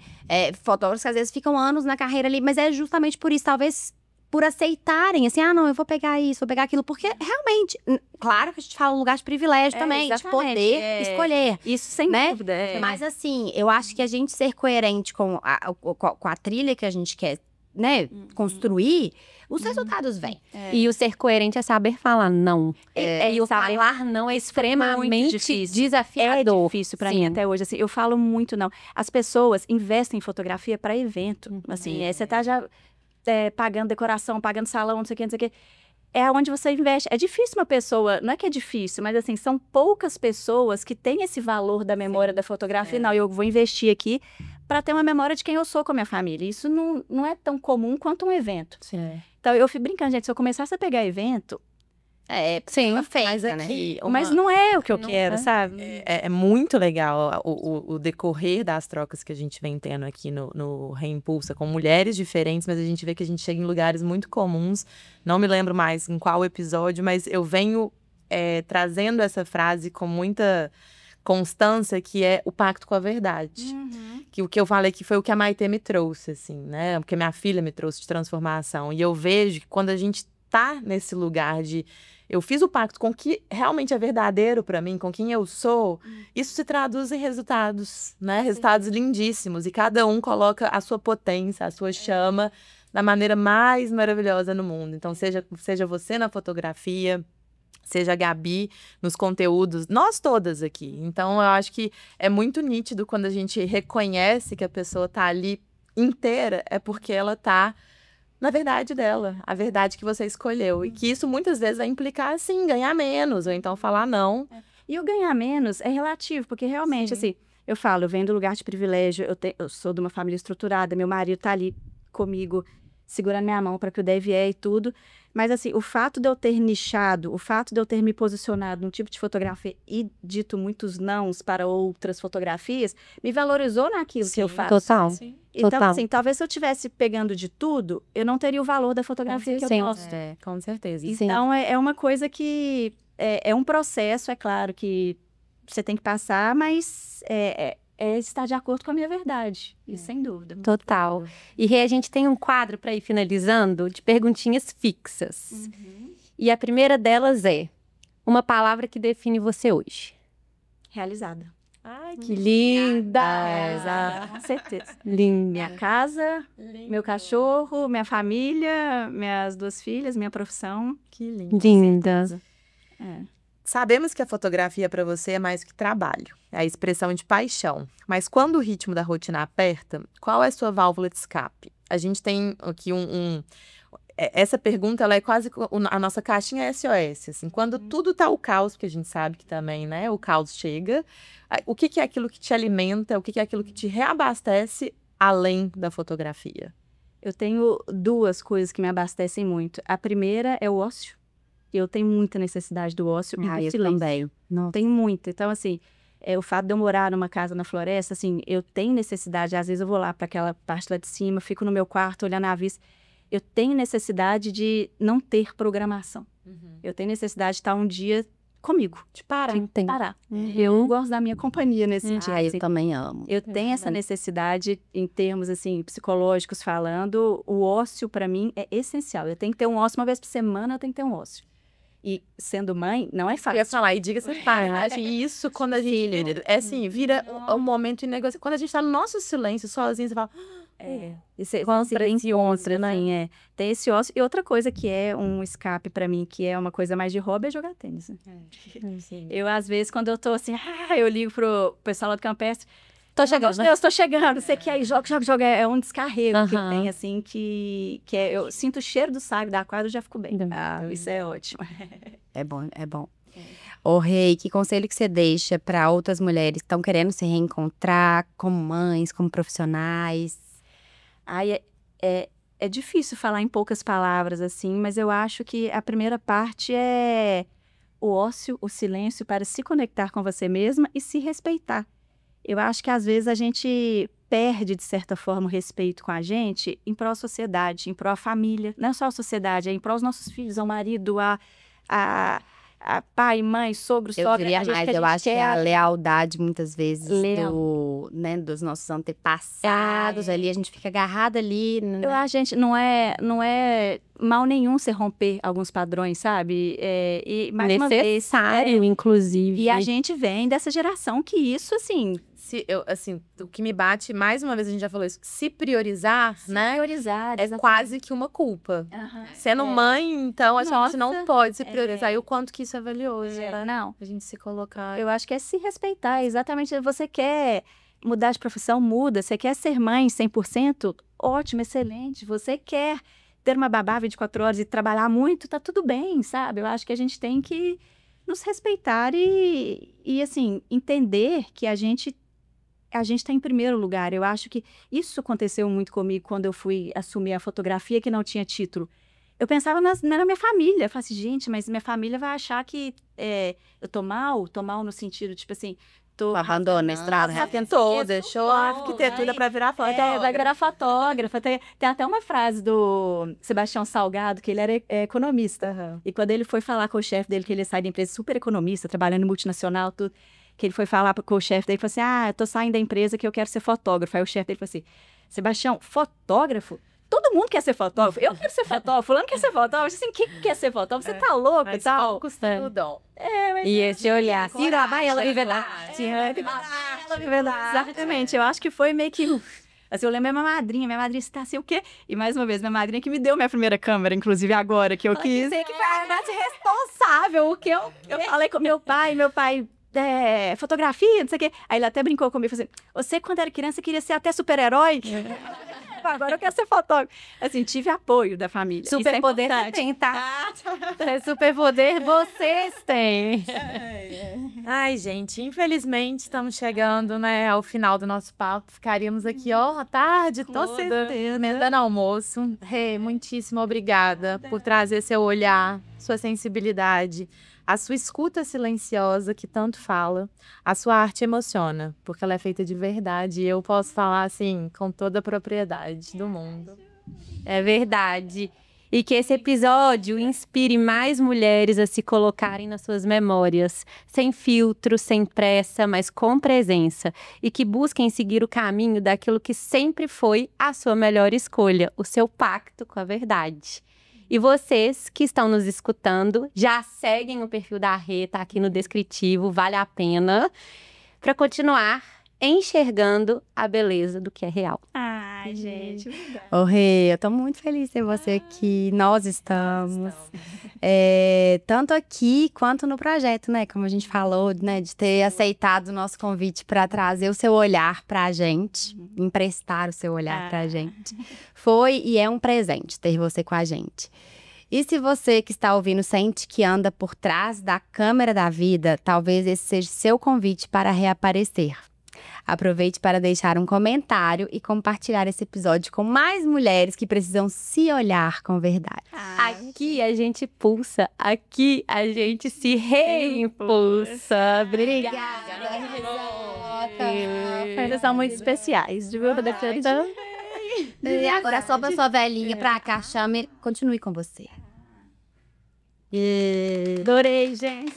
fotógrafos que às vezes ficam anos na carreira ali, mas é justamente por isso, talvez por aceitarem, assim, não, eu vou pegar isso, vou pegar aquilo, porque realmente, claro que a gente fala um lugar de privilégio também, de poder escolher. Isso sem dúvida. Mas assim, eu acho que a gente ser coerente com a trilha que a gente quer, né, construir, os resultados vêm. E o ser coerente é saber falar não. E o falar não é extremamente desafiador. É difícil pra mim até hoje. Assim, eu falo muito não. As pessoas investem em fotografia para evento. Assim, você tá já pagando decoração, pagando salão, não sei o que, não sei o que. É onde você investe. É difícil uma pessoa, não é que é difícil, mas assim, são poucas pessoas que têm esse valor da memória da fotografia. Não, eu vou investir aqui para ter uma memória de quem eu sou com a minha família. Isso não é tão comum quanto um evento. Então, eu fico brincando, gente, se eu começasse a pegar evento, feita, mas né? Mas não é o que eu quero, sabe? É muito legal o decorrer das trocas que a gente vem tendo aqui no Reimpulsa, com mulheres diferentes, mas a gente vê que a gente chega em lugares muito comuns. Não me lembro mais em qual episódio, mas eu venho trazendo essa frase com muita constância, que é o pacto com a verdade. Que o que eu falei que foi o que a Maitê me trouxe, assim, né? Porque minha filha me trouxe de transformação. E eu vejo que quando a gente tá nesse lugar de eu fiz o pacto com o que realmente é verdadeiro pra mim, com quem eu sou, isso se traduz em resultados, né? Resultados lindíssimos. E cada um coloca a sua potência, a sua chama da maneira mais maravilhosa no mundo. Então, seja você na fotografia, seja a Gabi nos conteúdos, nós todas aqui. Então, eu acho que é muito nítido quando a gente reconhece que a pessoa tá ali inteira, é porque ela tá na verdade dela, a verdade que você escolheu. E que isso muitas vezes vai implicar, assim, ganhar menos, ou então falar não. E o ganhar menos é relativo, porque realmente, assim, eu venho do lugar de privilégio, eu sou de uma família estruturada, meu marido tá ali comigo, segurando minha mão para que o Dé vier e tudo. Mas, assim, o fato de eu ter nichado, o fato de eu ter me posicionado num tipo de fotografia e dito muitos nãos para outras fotografias, me valorizou naquilo que eu faço. Total. Então, assim, talvez se eu estivesse pegando de tudo, eu não teria o valor da fotografia que eu gosto. Com certeza. Então, é uma coisa que é um processo, é claro, que você tem que passar, mas é estar de acordo com a minha verdade. Isso, sem dúvida. Total. E Rê, a gente tem um quadro para ir finalizando de perguntinhas fixas. E a primeira delas é uma palavra que define você hoje. Realizada. Ai, Que linda! Com certeza. Linda. Minha casa, meu cachorro, minha família, minhas 2 filhas, minha profissão. que lindo. Linda. Sabemos que a fotografia para você é mais que trabalho, é a expressão de paixão. Mas quando o ritmo da rotina aperta, qual é a sua válvula de escape? A gente tem aqui essa pergunta, ela é quase a nossa caixinha SOS, assim, quando tudo tá o caos, porque a gente sabe que também, né, o caos chega, o que é aquilo que te alimenta, o que é aquilo que te reabastece além da fotografia? Eu tenho 2 coisas que me abastecem muito. A primeira é o ócio. Eu tenho muita necessidade do ócio e do eu silêncio. também. Tenho muita. Então, assim, o fato de eu morar numa casa na floresta, assim, eu tenho necessidade, às vezes eu vou lá para aquela parte lá de cima, fico no meu quarto olhando a vista. Eu tenho necessidade de não ter programação. Eu tenho necessidade de estar um dia comigo, de parar. Eu gosto da minha companhia nesse dia. Eu também amo. Eu tenho essa necessidade, em termos assim, psicológicos falando, o ócio para mim é essencial. Eu tenho que ter um ócio, uma vez por semana eu tenho que ter um ócio. E sendo mãe, não é fácil. Eu ia falar, e diga-se de passagem, isso quando a gente, assim, vira um momento inegociável. Quando a gente tá no nosso silêncio, sozinho, você fala, Esse precioso, né? Tem esse ócio. E outra coisa que é um escape pra mim, que é uma coisa mais de hobby, é jogar tênis. Né? Eu, às vezes, quando eu tô assim, eu ligo pro pessoal lá do Campestre. Tô chegando. Eu estou chegando. Você quer ir, joga. É um descarrego que eu tenho, assim, que eu sinto o cheiro do saco da quadra, eu já fico bem. Isso é ótimo. É bom, é bom. Ô, Rei, que conselho que você deixa para outras mulheres que estão querendo se reencontrar como mães, como profissionais? Ai, é difícil falar em poucas palavras, assim, mas eu acho que a primeira parte é o ócio, o silêncio para se conectar com você mesma e se respeitar. Eu acho que às vezes a gente perde, de certa forma, o respeito com a gente em prol da sociedade, em prol da família. Não é só a sociedade, é em prol dos nossos filhos, ao marido, a pai, mãe, sogro, sogra. Eu diria mais, eu acho que é a lealdade, muitas vezes, dos nossos antepassados ali. A gente fica agarrado ali. Eu acho, gente, não é mal nenhum você romper alguns padrões, sabe? E mais uma vez, necessário, inclusive. E a gente vem dessa geração que isso, assim... o que me bate, mais uma vez a gente já falou isso, se priorizar, né? Priorizar, É quase que uma culpa. Sendo mãe, então, a gente não pode se priorizar. E o quanto que isso é valioso, né? Não. A gente se colocar... Eu acho que é se respeitar, exatamente. Você quer mudar de profissão, muda. Você quer ser mãe 100%? Ótimo, excelente. Você quer ter uma babá 24 horas e trabalhar muito? Tá tudo bem, sabe? Eu acho que a gente tem que nos respeitar e assim, entender que a gente está em primeiro lugar. Eu acho que isso aconteceu muito comigo quando eu fui assumir a fotografia que não tinha título. Eu pensava na minha família. Eu falei assim, gente, mas minha família vai achar que eu tô mal no sentido, tipo assim... Abandona a estrada. Tentou, deixou a arquitetura para virar fotógrafa. Vai virar fotógrafa. Tem até uma frase do Sebastião Salgado, que ele era economista. E quando ele foi falar com o chefe dele, que ele sai da empresa super economista, trabalhando em multinacional, tudo... que ele foi falar com o chefe dele, falou assim, eu tô saindo da empresa que eu quero ser fotógrafo. Aí o chefe dele falou assim, Sebastião, fotógrafo? Todo mundo quer ser fotógrafo. Eu quero ser fotógrafo, fulano quer ser fotógrafo. Assim, quem quer ser fotógrafo? Você tá louco e tal? E esse olhar, vai ela viver lá. Exatamente, eu acho que foi meio que... Assim, eu lembro minha madrinha está assim, o quê? E mais uma vez, minha madrinha que me deu minha primeira câmera, inclusive agora, que eu quis. Que foi a grande responsável, o que eu falei com meu pai, fotografia, não sei o quê. Aí ele até brincou comigo, falou assim, você quando era criança queria ser até super-herói? Agora eu quero ser fotógrafo. Assim, tive apoio da família. Superpoder você tem, tá? Superpoder vocês têm. Ai, gente, infelizmente estamos chegando, né, ao final do nosso papo. Ficaríamos aqui, a tarde toda, emendando almoço. Rê, muitíssimo obrigada por trazer seu olhar, sua sensibilidade, a sua escuta silenciosa que tanto fala. A sua arte emociona, porque ela é feita de verdade. E eu posso falar, assim, com toda a propriedade do mundo. É verdade. E que esse episódio inspire mais mulheres a se colocarem nas suas memórias, sem filtro, sem pressa, mas com presença. E que busquem seguir o caminho daquilo que sempre foi a sua melhor escolha, o seu pacto com a verdade. E vocês que estão nos escutando, já seguem o perfil da Rê, tá aqui no descritivo, vale a pena, para continuar enxergando a beleza do que é real. Ai, gente, obrigada. Ô, Rê, eu tô muito feliz de ter você aqui. Nós estamos. Tanto aqui quanto no projeto, né? Como a gente falou, né? De ter aceitado o nosso convite para trazer o seu olhar pra gente, emprestar o seu olhar pra gente. Foi e é um presente ter você com a gente. E se você que está ouvindo sente que anda por trás da câmera da vida, talvez esse seja seu convite para reaparecer. Aproveite para deixar um comentário e compartilhar esse episódio com mais mulheres que precisam se olhar com verdade. Aqui a gente pulsa, aqui a gente se reimpulsa. Obrigada. Vocês são muito especiais, de verdade. E agora sobe a sua velhinha pra cá, chame, continue com você. Adorei, gente.